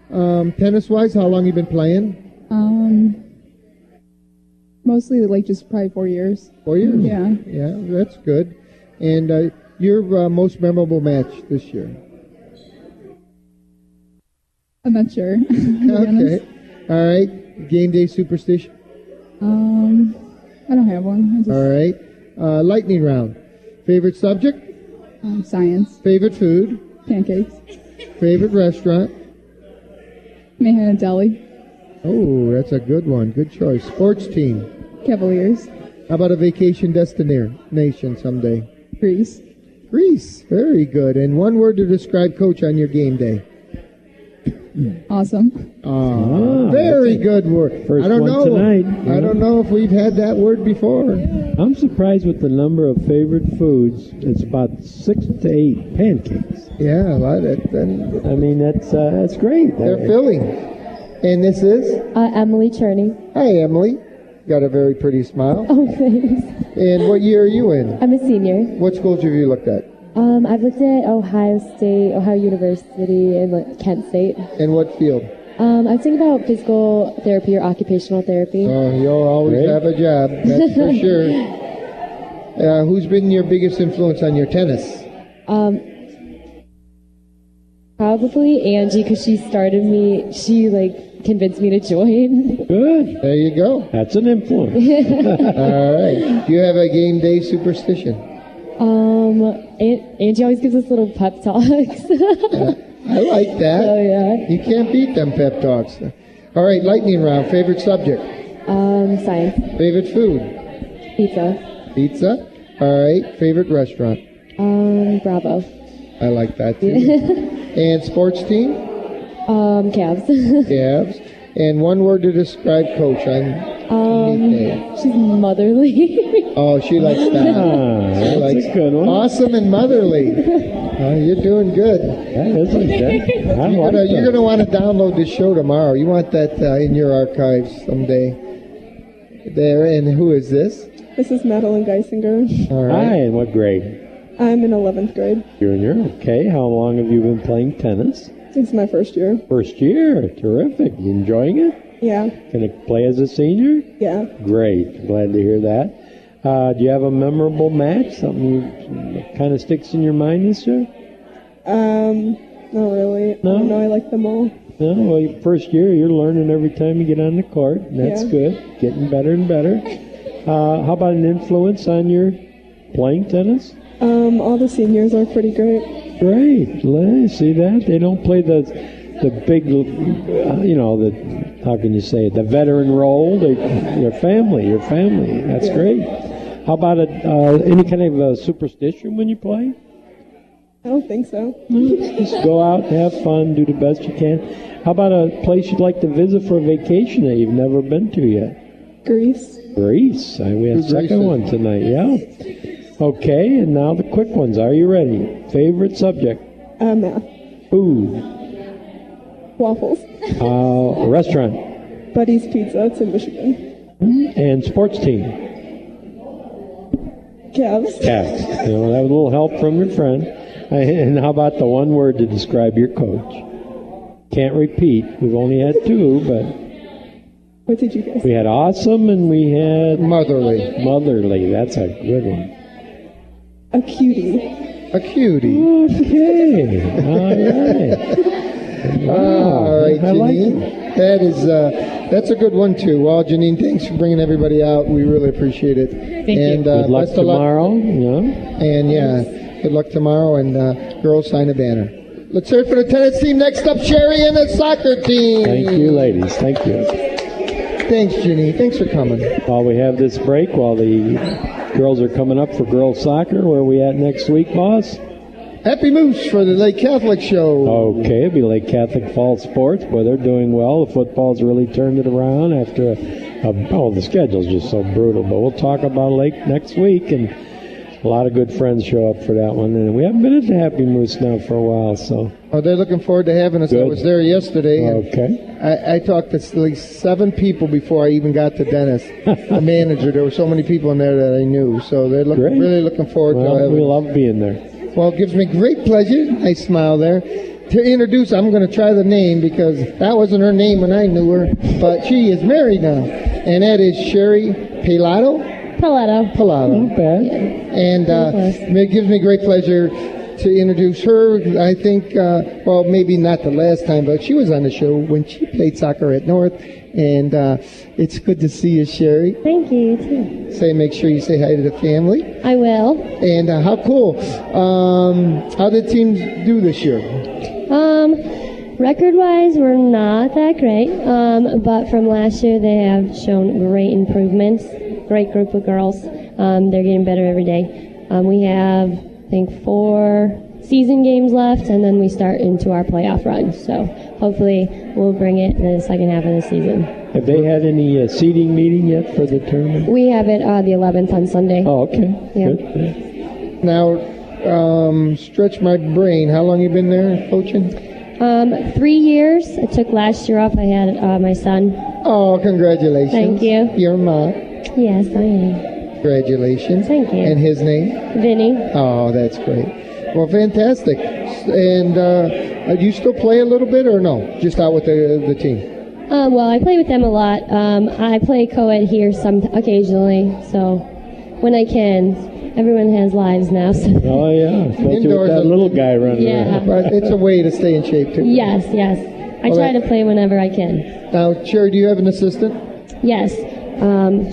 Speaker 2: Tennis-wise, how long you been playing?
Speaker 12: Mostly like just probably 4 years.
Speaker 2: 4 years?
Speaker 12: Yeah.
Speaker 2: Yeah, that's good. And your most memorable match this year?
Speaker 12: I'm not sure. to be honest.
Speaker 2: Okay. All right. Game day superstition?
Speaker 12: I don't have one. I just,
Speaker 2: All right. Lightning round. Favorite subject?
Speaker 12: Science.
Speaker 2: Favorite food?
Speaker 12: Pancakes.
Speaker 2: Favorite restaurant?
Speaker 12: Mayhem Deli.
Speaker 2: Oh, that's a good one. Good choice. Sports team?
Speaker 12: Cavaliers.
Speaker 2: How about a vacation destination someday?
Speaker 12: Greece.
Speaker 2: Greece. Very good. And one word to describe Coach on your game day?
Speaker 12: Awesome.
Speaker 2: Very good word.
Speaker 5: First
Speaker 2: I don't
Speaker 5: one
Speaker 2: know.
Speaker 5: tonight.
Speaker 2: I don't know if we've had that word before.
Speaker 5: I'm surprised with the number of favorite foods. It's about 6 to 8 pancakes.
Speaker 2: Yeah, a lot.
Speaker 5: I mean, that's great.
Speaker 2: They're filling. And this is?
Speaker 13: Emily Cherney.
Speaker 2: Hi, Emily. Got a very pretty smile.
Speaker 13: Oh, thanks.
Speaker 2: And what year are you in?
Speaker 13: I'm a senior.
Speaker 2: What schools have you looked at?
Speaker 13: I've looked at Ohio State, Ohio University, and Kent State.
Speaker 2: And what field?
Speaker 13: I was thinking about physical therapy or occupational therapy.
Speaker 2: Oh, you'll always have a job, that's for sure. Who's been your biggest influence on your tennis?
Speaker 13: Probably Angie, because she started me. She convinced me to join.
Speaker 5: Good.
Speaker 2: There you go.
Speaker 5: That's an influence.
Speaker 2: All right. Do you have a game day superstition?
Speaker 13: Angie always gives us little pep talks.
Speaker 2: I like that.
Speaker 13: Oh, yeah.
Speaker 2: You can't beat them pep talks. All right, lightning round. Favorite subject?
Speaker 13: Science.
Speaker 2: Favorite food?
Speaker 13: Pizza.
Speaker 2: Pizza. All right. Favorite restaurant?
Speaker 13: Bravo.
Speaker 2: I like that too. And sports team?
Speaker 13: Cavs.
Speaker 2: Cavs. And one word to describe Coach on day.
Speaker 13: She's motherly.
Speaker 2: Oh, she likes that.
Speaker 5: That's a good one.
Speaker 2: Awesome and motherly. You're doing good.
Speaker 5: That is good.
Speaker 2: You're going to want to download this show tomorrow. You want that in your archives someday. There. And who is this?
Speaker 14: This is Madeline Geisinger.
Speaker 2: All right.
Speaker 5: Hi, and what grade?
Speaker 14: I'm in 11th grade.
Speaker 5: Junior. Okay. How long have you been playing tennis?
Speaker 14: It's my first year.
Speaker 5: First year. Terrific. You enjoying it?
Speaker 14: Yeah.
Speaker 5: Going to play as a senior?
Speaker 14: Yeah.
Speaker 5: Great. Glad to hear that. Do you have a memorable match? Something that kind of sticks in your mind this year?
Speaker 14: Not really.
Speaker 5: No?
Speaker 14: I don't know. I like them all.
Speaker 5: No, well, your first year, you're learning every time you get on the court, and that's good. Getting better and better. How about an influence on your playing tennis?
Speaker 14: All the seniors are pretty great.
Speaker 5: Great. See that? They don't play the big, how can you say it, the veteran role. Your family. That's great. How about any kind of a superstition when you play?
Speaker 14: I don't think so.
Speaker 5: Just go out, have fun, do the best you can. How about a place you'd like to visit for a vacation that you've never been to yet?
Speaker 14: Greece.
Speaker 5: Greece. We have a second one tonight, yeah. Okay, and now the quick ones. Are you ready? Favorite subject?
Speaker 14: Math.
Speaker 5: Food.
Speaker 14: Waffles.
Speaker 5: Restaurant.
Speaker 14: Buddy's Pizza. It's in Michigan.
Speaker 5: And sports team?
Speaker 14: Cavs.
Speaker 5: Cavs. That was a little help from your friend. And how about the one word to describe your coach? Can't repeat. We've only had 2, but...
Speaker 14: What did you guys say?
Speaker 5: We had awesome and we had...
Speaker 2: Motherly.
Speaker 5: Motherly. That's a good one.
Speaker 14: A cutie.
Speaker 2: A cutie.
Speaker 5: Okay.
Speaker 2: All right,
Speaker 5: I like
Speaker 2: Janine. That's a good one too. Well, Janine, thanks for bringing everybody out. We really appreciate it.
Speaker 13: Thank you.
Speaker 5: Good luck tomorrow. Yeah.
Speaker 2: And good luck tomorrow. And girls, sign a banner. Let's hear it for the tennis team. Next up, Sherry and the soccer team.
Speaker 5: Thank you, ladies. Thank you.
Speaker 2: Thanks, Janine. Thanks for coming.
Speaker 5: While we have this break, while the girls are coming up for girls soccer, where are we at next week, boss?
Speaker 2: Happy Moose for the Lake Catholic Show.
Speaker 5: Okay, it'll be Lake Catholic Fall Sports. Boy, they're doing well. The football's really turned it around after the schedule's just so brutal. But we'll talk about Lake next week, and a lot of good friends show up for that one. And we haven't been at the Happy Moose now for a while, so.
Speaker 2: Oh, they're looking forward to having us.
Speaker 5: Good.
Speaker 2: I was there yesterday.
Speaker 5: Okay.
Speaker 2: I talked to at least 7 people before I even got to Dennis, the manager. There were so many people in there that I knew. So they're really looking forward to having
Speaker 5: we
Speaker 2: us.
Speaker 5: love being there.
Speaker 2: Well, it gives me great pleasure. Nice smile there. to introduce, I'm going to try the name because that wasn't her name when I knew her, but she is married now, and that is Sherry Palado. Palado.
Speaker 5: Not bad.
Speaker 2: And it gives me great pleasure to introduce her. I think, well, maybe not the last time, but she was on the show when she played soccer at North, and it's good to see you, Sherry.
Speaker 15: Thank you, you too.
Speaker 2: Make sure you say hi to the family.
Speaker 15: I will.
Speaker 2: And how cool. How did teams do this year?
Speaker 15: Record-wise, we're not that great, but from last year they have shown great improvements. Great group of girls. They're getting better every day. We have, I think, 4 season games left, and then we start into our playoff run. So hopefully we'll bring it in the second half of the season.
Speaker 5: Have they had any seeding meeting yet for the tournament?
Speaker 15: We have it the 11th on Sunday.
Speaker 5: Oh, okay.
Speaker 15: Yeah.
Speaker 5: Good.
Speaker 2: Now, stretch my brain. How long you been there coaching?
Speaker 15: 3 years. I took last year off. I had my son.
Speaker 2: Oh, congratulations.
Speaker 15: Thank you.
Speaker 2: Your mom.
Speaker 15: Yes, I am.
Speaker 2: Congratulations.
Speaker 15: Thank you.
Speaker 2: And his name?
Speaker 15: Vinny.
Speaker 2: Oh, that's great. Well, fantastic. And do you still play a little bit or no? Just out with the team?
Speaker 15: Well, I play with them a lot. I play co-ed here occasionally, so when I can. Everyone has lives now. So.
Speaker 5: Oh, yeah. Especially with that little guy running around.
Speaker 2: But it's a way to stay in shape, too.
Speaker 15: Yes. I try to play whenever I can.
Speaker 2: Now, Sherry, do you have an assistant?
Speaker 15: Yes.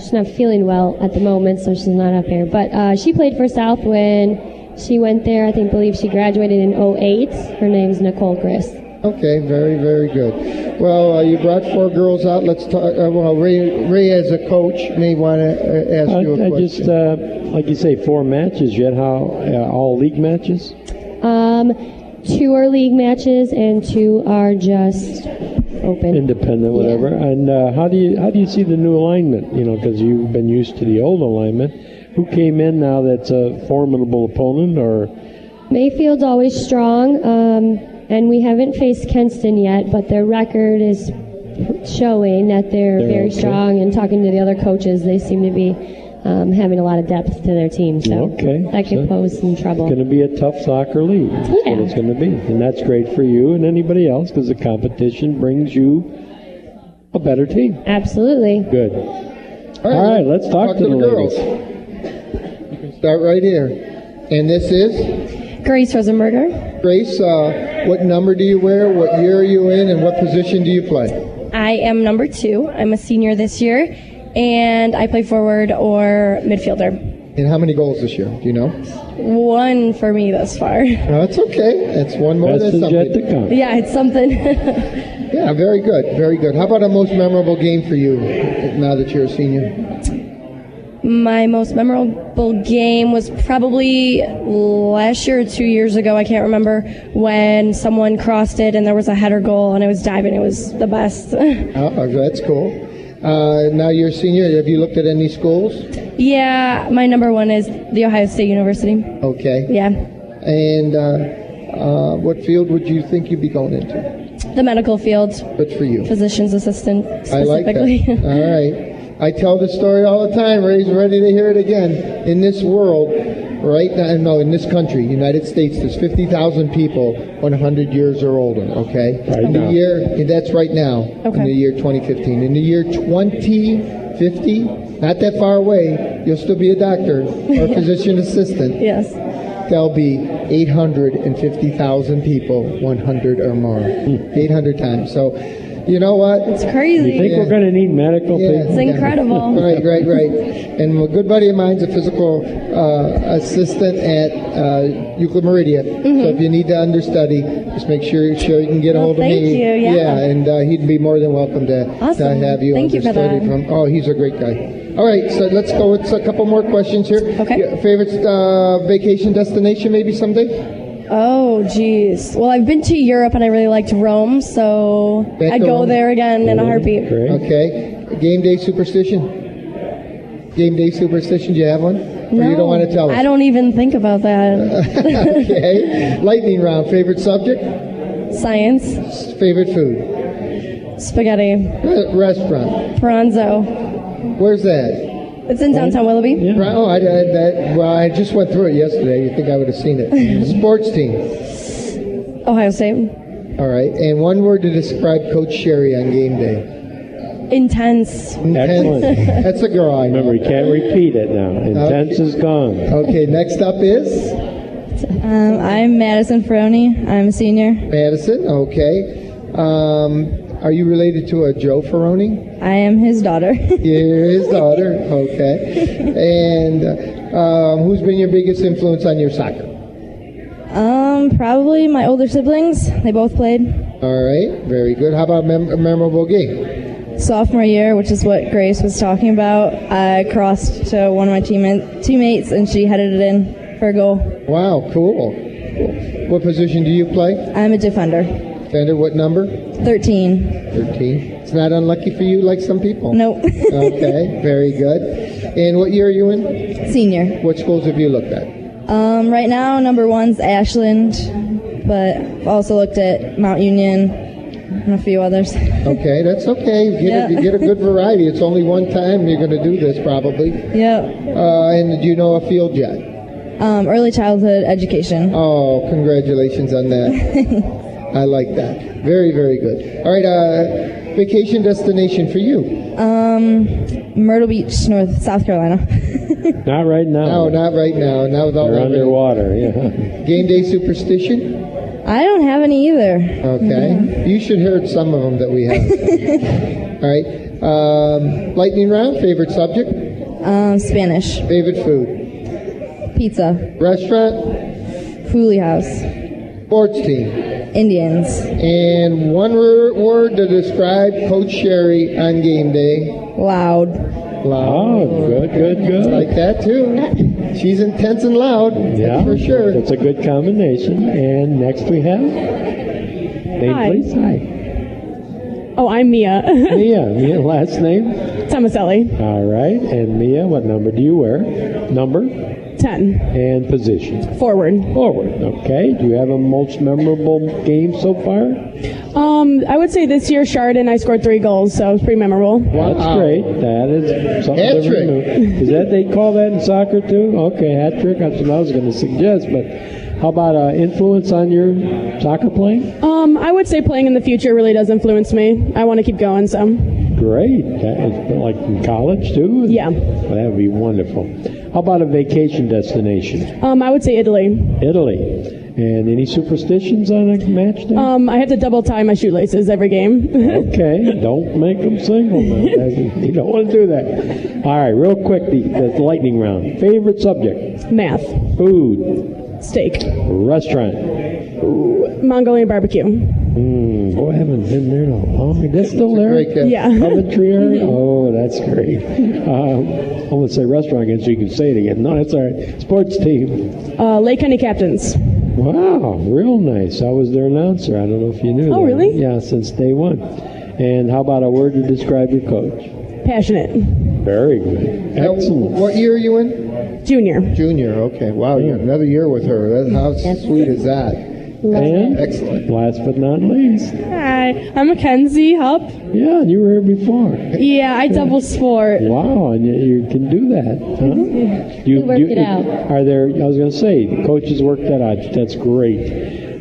Speaker 15: She's not feeling well at the moment, so she's not up here. But she played for South when she went there. I believe she graduated in 2008. Her name's Nicole Chris.
Speaker 2: Okay, very, very good. Well, you brought 4 girls out. Let's talk. Well, Ray, as a coach, may want to ask you a question.
Speaker 5: Just, like you say, 4 matches yet. How all league matches?
Speaker 15: 2 are league matches and 2 are just open,
Speaker 5: independent, whatever. Yeah. And how do you see the new alignment? You know, because you've been used to the old alignment. Who came in now that's a formidable opponent? Or
Speaker 15: Mayfield's always strong. And we haven't faced Kenston yet, but their record is showing that they're very okay. Strong. And talking to the other coaches, they seem to be having a lot of depth to their team. So that could pose some trouble.
Speaker 5: It's going to be a tough soccer league. That's what it's going to be. And that's great for you and anybody else because the competition brings you a better team.
Speaker 15: Absolutely.
Speaker 5: Good. All right, let's talk to the
Speaker 2: girls. You can start right here. And this is?
Speaker 16: Grace Rosenberger.
Speaker 2: Grace, what number do you wear? What year are you in? And what position do you play?
Speaker 16: I am number 2. I'm a senior this year, and I play forward or midfielder.
Speaker 2: And how many goals this year? Do you know?
Speaker 16: 1 for me thus far.
Speaker 2: That's okay. That's 1 more than something.
Speaker 5: Yet to come.
Speaker 16: Yeah, it's something.
Speaker 2: Yeah, very good. Very good. How about a most memorable game for you now that you're a senior?
Speaker 16: My most memorable game was probably last year or 2 years ago, I can't remember, when someone crossed it and there was a header goal and I was diving. It was the best.
Speaker 2: Oh, that's cool. Now you're a senior. Have you looked at any schools?
Speaker 16: Yeah, my number 1 is The Ohio State University.
Speaker 2: Okay.
Speaker 16: Yeah.
Speaker 2: And what field would you think you'd be going into?
Speaker 16: The medical field.
Speaker 2: Good for you.
Speaker 16: Physician's assistant, specifically.
Speaker 2: I like that. All right. I tell this story all the time. Ray's ready to hear it again. In this world, right now, no, in this country, United States, there's 50,000 people 100 years or older, okay?
Speaker 5: Right now.
Speaker 2: That's right now,
Speaker 16: okay.
Speaker 2: In the year 2015. In the year 2050, not that far away, you'll still be a doctor or a physician assistant.
Speaker 16: Yes.
Speaker 2: There'll be 850,000 people 100 or more. 800 times. So, you know what?
Speaker 16: It's crazy.
Speaker 5: You think we're going to need medical people?
Speaker 16: It's incredible.
Speaker 2: Right. And a good buddy of mine's a physical assistant at Euclid Meridian. Mm-hmm. So if you need to understudy, just make sure you can get a hold of me.
Speaker 16: Thank you. Yeah.
Speaker 2: And he'd be more than welcome to have you
Speaker 16: Thank
Speaker 2: understudy
Speaker 16: you for that.
Speaker 2: from. Oh, he's a great guy. All right, so let's go with a couple more questions here.
Speaker 16: Okay.
Speaker 2: Your favorite vacation destination maybe someday?
Speaker 16: Oh, geez. Well, I've been to Europe and I really liked Rome, so I'd go there again in a heartbeat.
Speaker 5: Great.
Speaker 2: Okay. Game day superstition? Do you have one?
Speaker 16: No.
Speaker 2: Or you don't want to tell us?
Speaker 16: I don't even think about that.
Speaker 2: Okay. Lightning round. Favorite subject?
Speaker 16: Science.
Speaker 2: Favorite food?
Speaker 16: Spaghetti.
Speaker 2: Restaurant?
Speaker 16: Pranzo.
Speaker 2: Where's that?
Speaker 16: It's in downtown Willoughby.
Speaker 2: Yeah. Oh, I just went through it yesterday. You'd think I would have seen it. Sports team?
Speaker 16: Ohio State.
Speaker 2: All right. And one word to describe Coach Sherry on game day.
Speaker 16: Intense.
Speaker 5: Excellent.
Speaker 2: That's a girl I know.
Speaker 5: Remember, you can't repeat it now. Intense is gone.
Speaker 2: Okay, next up is?
Speaker 17: I'm Madison Ferroni. I'm a senior.
Speaker 2: Madison, okay. Are you related to a Joe Ferroni?
Speaker 17: I am his daughter.
Speaker 2: You're his daughter, okay. And who's been your biggest influence on your soccer?
Speaker 17: Probably my older siblings. They both played.
Speaker 2: All right, very good. How about a memorable game?
Speaker 17: Sophomore year, which is what Grace was talking about, I crossed to one of my teammates, and she headed it in for a goal.
Speaker 2: Wow, cool. What position do you play?
Speaker 17: I'm a defender.
Speaker 2: Defender, what number?
Speaker 17: 13.
Speaker 2: 13. It's not unlucky for you like some people.
Speaker 17: Nope.
Speaker 2: Okay, very good. And what year are you in?
Speaker 17: Senior.
Speaker 2: What schools have you looked at?
Speaker 17: Right now, number one's Ashland, but I've also looked at Mount Union and a few others.
Speaker 2: Okay, that's okay. You get a good variety. It's only one time you're going to do this, probably.
Speaker 17: Yep.
Speaker 2: And do you know a field yet?
Speaker 17: Early childhood education.
Speaker 2: Oh, congratulations on that. I like that. Very, very good. All right, vacation destination for you?
Speaker 17: Myrtle Beach, South Carolina.
Speaker 5: Not right now.
Speaker 2: No, not right now. Not with all
Speaker 5: They're
Speaker 2: that
Speaker 5: underwater, yeah.
Speaker 2: Game day superstition?
Speaker 17: I don't have any either.
Speaker 2: Okay. You should hear some of them that we have. All right. Lightning round, favorite subject?
Speaker 17: Spanish.
Speaker 2: Favorite food?
Speaker 17: Pizza.
Speaker 2: Restaurant?
Speaker 17: Foolie House.
Speaker 2: Sports team?
Speaker 17: Indians.
Speaker 2: And one word to describe Coach Sherry on game day?
Speaker 17: Loud.
Speaker 5: Oh, good.
Speaker 2: Like that, too. She's intense and loud,
Speaker 5: yeah,
Speaker 2: for sure.
Speaker 5: That's a good combination. And next we have? Name,
Speaker 18: Hi.
Speaker 5: please. Hi.
Speaker 18: Oh, I'm Mia.
Speaker 5: Mia, last name?
Speaker 18: Tomaselli.
Speaker 5: All right. And Mia, what number do you wear? Number?
Speaker 18: 10.
Speaker 5: And position?
Speaker 18: Forward.
Speaker 5: Okay. Do you have a most memorable game so far?
Speaker 18: I would say this year, Chardon, I scored 3 goals, so it was pretty memorable.
Speaker 5: Wow. That's great. That is something different. Is that they call that in soccer too? Okay, hat trick. That's what I was going to suggest. But how about influence on your soccer playing?
Speaker 18: I would say playing in the future really does influence me. I want to keep going, so.
Speaker 5: Great. That is like in college too?
Speaker 18: Yeah.
Speaker 5: Well, that would be wonderful. How about a vacation destination?
Speaker 18: I would say Italy.
Speaker 5: Italy. And any superstitions on a match day?
Speaker 18: I have to double tie my shoelaces every game.
Speaker 5: Okay, don't make them single. You don't want to do that. All right, real quick, the lightning round. Favorite subject?
Speaker 18: Math.
Speaker 5: Food.
Speaker 18: Steak.
Speaker 5: Restaurant.
Speaker 18: Mongolian barbecue.
Speaker 5: Boy, I haven't been there in a long time. That's still there?
Speaker 18: Yeah.
Speaker 5: Coventry area? Oh, that's great. I'm going to say restaurant again so you can say it again. No, that's all right. Sports team.
Speaker 18: Lake County Captains.
Speaker 5: Wow, real nice. I was their announcer. I don't know if you knew that.
Speaker 18: Oh, really?
Speaker 5: Yeah, since day one. And how about a word to describe your coach?
Speaker 18: Passionate.
Speaker 5: Very good. Excellent.
Speaker 2: What year are you in?
Speaker 18: Junior.
Speaker 2: Junior, okay. Wow, you got another year with her. How sweet is that?
Speaker 5: And
Speaker 2: excellent.
Speaker 5: Last but not least.
Speaker 19: Hi, I'm Mackenzie Hupp.
Speaker 5: Yeah, you were here before.
Speaker 19: Yeah, I double sport.
Speaker 5: Wow, and you can do that, huh?
Speaker 19: We worked it out.
Speaker 5: Are there? I was going to say, the coaches work that out. That's great.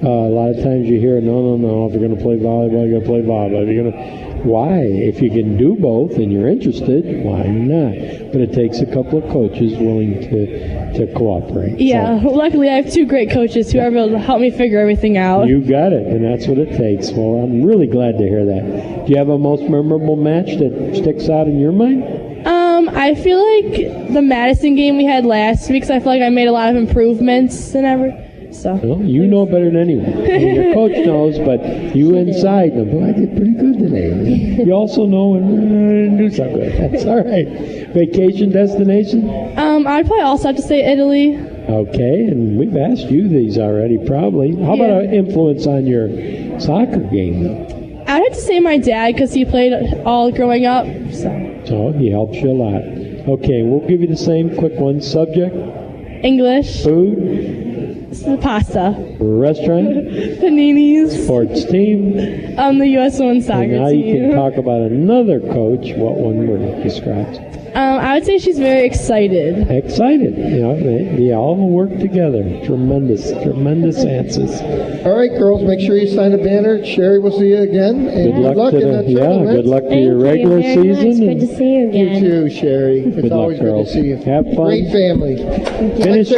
Speaker 5: A lot of times you hear, no. If you're going to play volleyball, you're going to play volleyball. If you're going to, why? If you can do both and you're interested, why not? But it takes a couple of coaches willing to cooperate.
Speaker 19: Yeah, luckily I have 2 great coaches who are able to help me figure everything out.
Speaker 5: You got it, and that's what it takes. Well, I'm really glad to hear that. Do you have a most memorable match that sticks out in your mind?
Speaker 19: I feel like the Madison game we had last week, so I feel like I made a lot of improvements and everything. So.
Speaker 5: Well, you know better than anyone. I mean, your coach knows, but you inside know, boy, I did pretty good today. You also know when I didn't do so good. That's all right. Vacation destination?
Speaker 19: I'd probably also have to say Italy.
Speaker 5: Okay, and we've asked you these already, probably. How about an influence on your soccer game, though?
Speaker 19: I'd have to say my dad, because he played all growing up.
Speaker 5: So he helps you a lot. Okay, we'll give you the same quick one. Subject?
Speaker 19: English.
Speaker 5: Food?
Speaker 19: Pasta.
Speaker 5: Restaurant?
Speaker 19: Paninis.
Speaker 5: Sports team?
Speaker 19: The U.S. women's soccer
Speaker 5: and now
Speaker 19: team.
Speaker 5: You can talk about another coach. What one word describes?
Speaker 19: I would say she's very excited.
Speaker 5: Excited. They all work together. Tremendous answers.
Speaker 2: All right, girls, make sure you sign a banner. Sherry, we'll see you again. And
Speaker 5: good luck
Speaker 2: in the tournament.
Speaker 5: Good luck to your regular season.
Speaker 15: Good to see you again.
Speaker 2: You too, Sherry. It's always good to see you.
Speaker 5: Have fun.
Speaker 2: Great family.
Speaker 5: Finish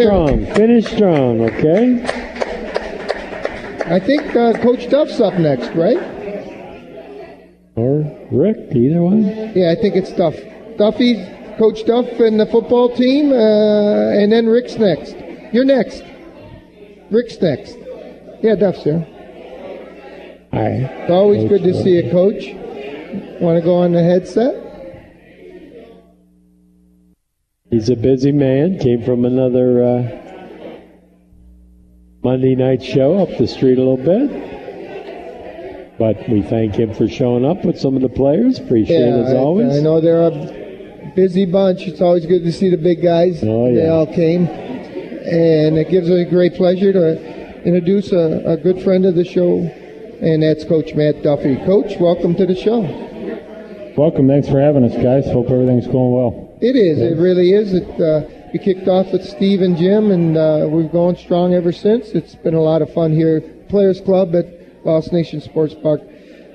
Speaker 5: strong, okay?
Speaker 2: I think Coach Duff's up next, right?
Speaker 5: Or Rick, either one.
Speaker 2: Yeah, I think it's Duff. Duffy, Coach Duff and the football team, and then Rick's next. You're next. Rick's next. Yeah, Duff's here.
Speaker 5: It's
Speaker 2: always good to see you, Coach. Want to go on the headset?
Speaker 5: He's a busy man. Came from another Monday night show up the street a little bit. But we thank him for showing up with some of the players. Appreciate it as always.
Speaker 2: I know they're a busy bunch. It's always good to see the big guys.
Speaker 5: Oh, yeah.
Speaker 2: They all came. And it gives us a great pleasure to introduce a good friend of the show, and that's Coach Matt Duffy. Coach, welcome to the show.
Speaker 20: Welcome. Thanks for having us, guys. Hope everything's going well.
Speaker 2: It is. It really is. We kicked off with Steve and Jim, and we've gone strong ever since. It's been a lot of fun here. Players Club at Lost Nation Sports Park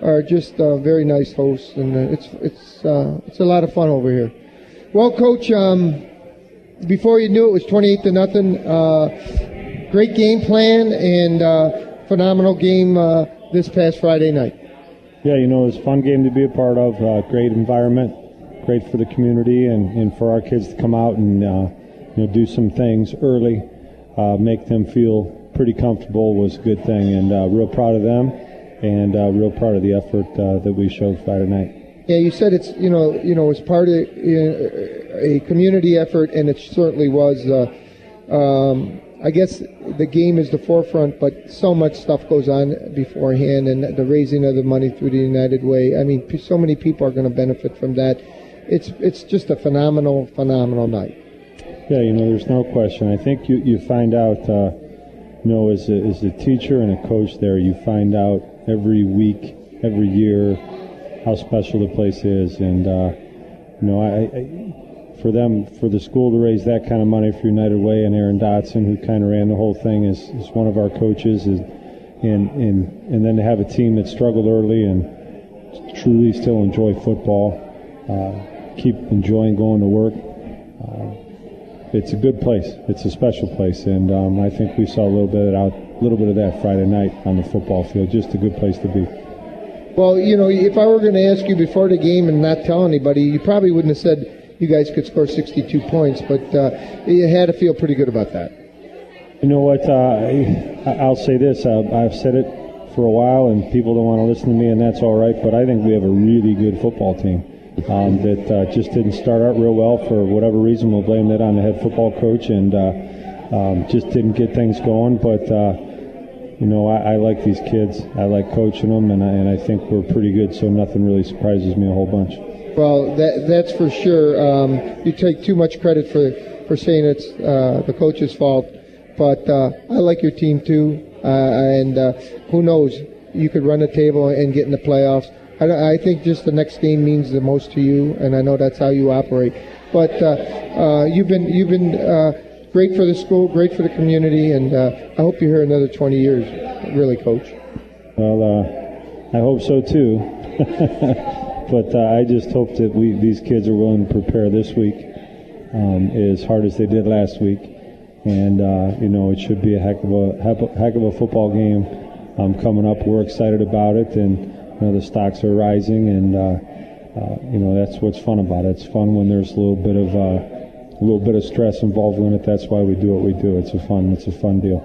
Speaker 2: are just very nice hosts, and it's a lot of fun over here. Well, Coach, before you knew it was 28-0. Great game plan and phenomenal game this past Friday night.
Speaker 20: Yeah, it was a fun game to be a part of. Great environment, great for the community, and for our kids to come out and do some things early, make them feel pretty comfortable was a good thing, and real proud of them, and real proud of the effort that we showed Friday night.
Speaker 2: Yeah, you said it's it's part of a community effort, and it certainly was. I guess the game is the forefront, but so much stuff goes on beforehand, and the raising of the money through the United Way. I mean, so many people are going to benefit from that. It's just a phenomenal night.
Speaker 20: Yeah, there's no question. I think you find out, as a teacher and a coach there, you find out every week, every year, how special the place is, and for the school to raise that kind of money for United Way, and Aaron Dotson, who kind of ran the whole thing, is one of our coaches, and then to have a team that struggled early and truly still enjoy football, keep enjoying going to work. It's a good place. It's a special place, and I think we saw a little bit of that Friday night on the football field. Just a good place to be.
Speaker 2: Well, if I were going to ask you before the game and not tell anybody, you probably wouldn't have said you guys could score 62 points, but you had to feel pretty good about that.
Speaker 20: You know what? I'll say this. I've said it for a while, and people don't want to listen to me, and that's all right, but I think we have a really good football team that just didn't start out real well for whatever reason. We'll blame that on the head football coach, and just didn't get things going. But, I like these kids. I like coaching them, and I think we're pretty good, so nothing really surprises me a whole bunch.
Speaker 2: Well, that's for sure. You take too much credit for saying it's the coach's fault, but I like your team too. And who knows? You could run the table and get in the playoffs. I think just the next game means the most to you, and I know that's how you operate. But you've been great for the school, great for the community, and I hope you're here another 20 years, really, Coach.
Speaker 20: Well, I hope so too. But I just hope that these kids are willing to prepare this week as hard as they did last week, and it should be a heck of a football game coming up. We're excited about it, and the stocks are rising, and that's what's fun about it. It's fun when there's a little bit of stress involved in it. That's why we do what we do. It's a fun deal.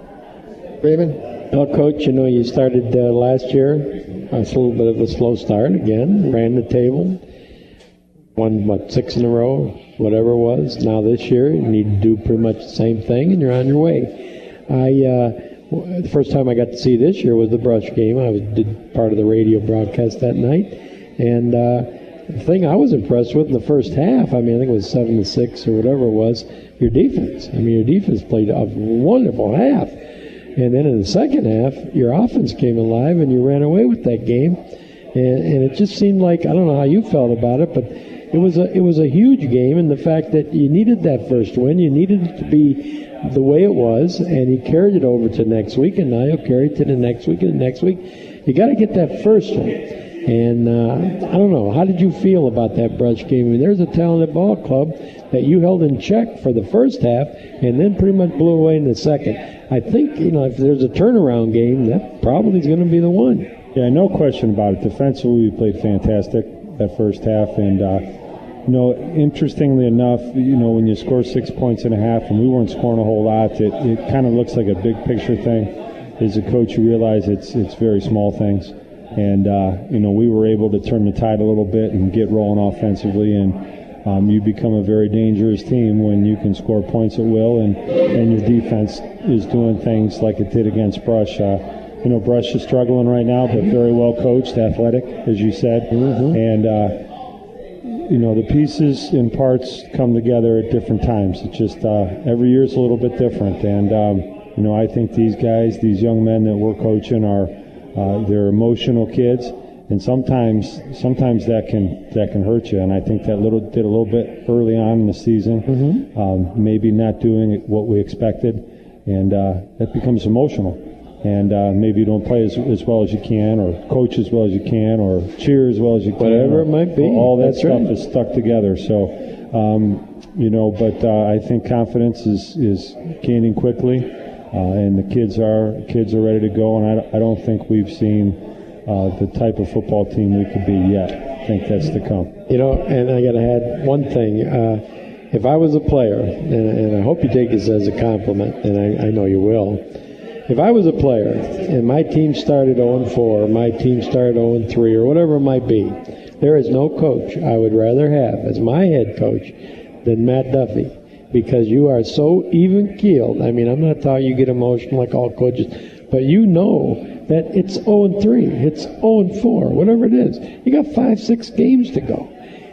Speaker 2: Raymond?
Speaker 5: Well, Coach, you started last year. It's a little bit of a slow start again. Ran the table. Won, 6 in a row, whatever it was. Now this year, you need to do pretty much the same thing, and you're on your way. The first time I got to see this year was the Brush game. I did part of the radio broadcast that night. And the thing I was impressed with in the first half, I think it was 7-6 or whatever it was, your defense. Your defense played a wonderful half. And then in the second half, your offense came alive and you ran away with that game. And it just seemed like, I don't know how you felt about it, but it was a huge game, and the fact that you needed that first win, you needed it to be the way it was, and he carried it over to next week, and now he'll carry it to the next week and the next week. You got to get that first one. And I don't know, how did you feel about that Brush game? I mean, there's a talented ball club that you held in check for the first half and then pretty much blew away in the second. I think, if there's a turnaround game, that probably is going to be the one.
Speaker 20: Yeah, no question about it. Defensively, we played fantastic that first half. And, interestingly enough, when you score 6 points and a half and we weren't scoring a whole lot, it kind of looks like a big picture thing. As a coach, you realize it's very small things. And, we were able to turn the tide a little bit and get rolling offensively. And you become a very dangerous team when you can score points at will and your defense is doing things like it did against Brush. Brush is struggling right now, but very well coached, athletic, as you said. Mm-hmm. And, the pieces and parts come together at different times. It's just every year is a little bit different. And, I think these guys, these young men that we're coaching they're emotional kids, and sometimes that can hurt you. And I think that did a little bit early on in the season, maybe not doing what we expected, and that becomes emotional. And maybe you don't play as well as you can, or coach as well as you can, or cheer as well as you can.
Speaker 5: Whatever it might be.
Speaker 20: All that stuff is stuck together. So, but I think confidence is gaining quickly. And the kids are ready to go, and I don't think we've seen the type of football team we could be yet. I think that's to come.
Speaker 5: And I got to add one thing. If I was a player, and I hope you take this as a compliment, and I know you will. If I was a player and my team started 0-4, my team started 0-3, or whatever it might be, there is no coach I would rather have as my head coach than Matt Duffy. Because you are so even-keeled. I mean, I'm not telling you get emotional like all coaches, but you know that it's 0-3, it's 0-4, whatever it is. You got 5-6 games to go.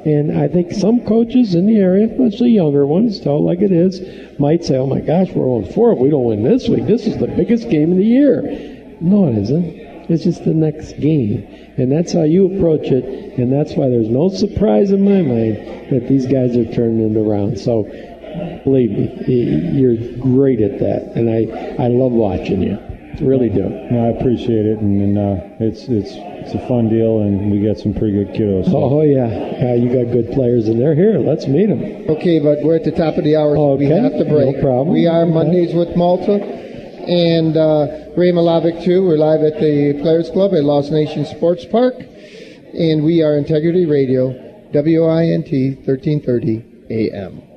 Speaker 5: And I think some coaches in the area, especially younger ones, tell it like it is, might say, oh my gosh, we're 0-4 if we don't win this week. This is the biggest game of the year. No, it isn't. It's just the next game. And that's how you approach it, and that's why there's no surprise in my mind that these guys are turning it around. So, believe me, you're great at that, and I love watching you. Really do.
Speaker 20: No, I appreciate it, and it's a fun deal, and we got some pretty good kiddos. So.
Speaker 5: Oh yeah, you got good players in there. Here, let's meet them.
Speaker 2: Okay, but we're at the top of the hour, so we have to break.
Speaker 5: No problem.
Speaker 2: We are Mondays with Malta, and Ray Malavic too. We're live at the Players Club at Lost Nation Sports Park, and we are Integrity Radio, WINT 1330 AM.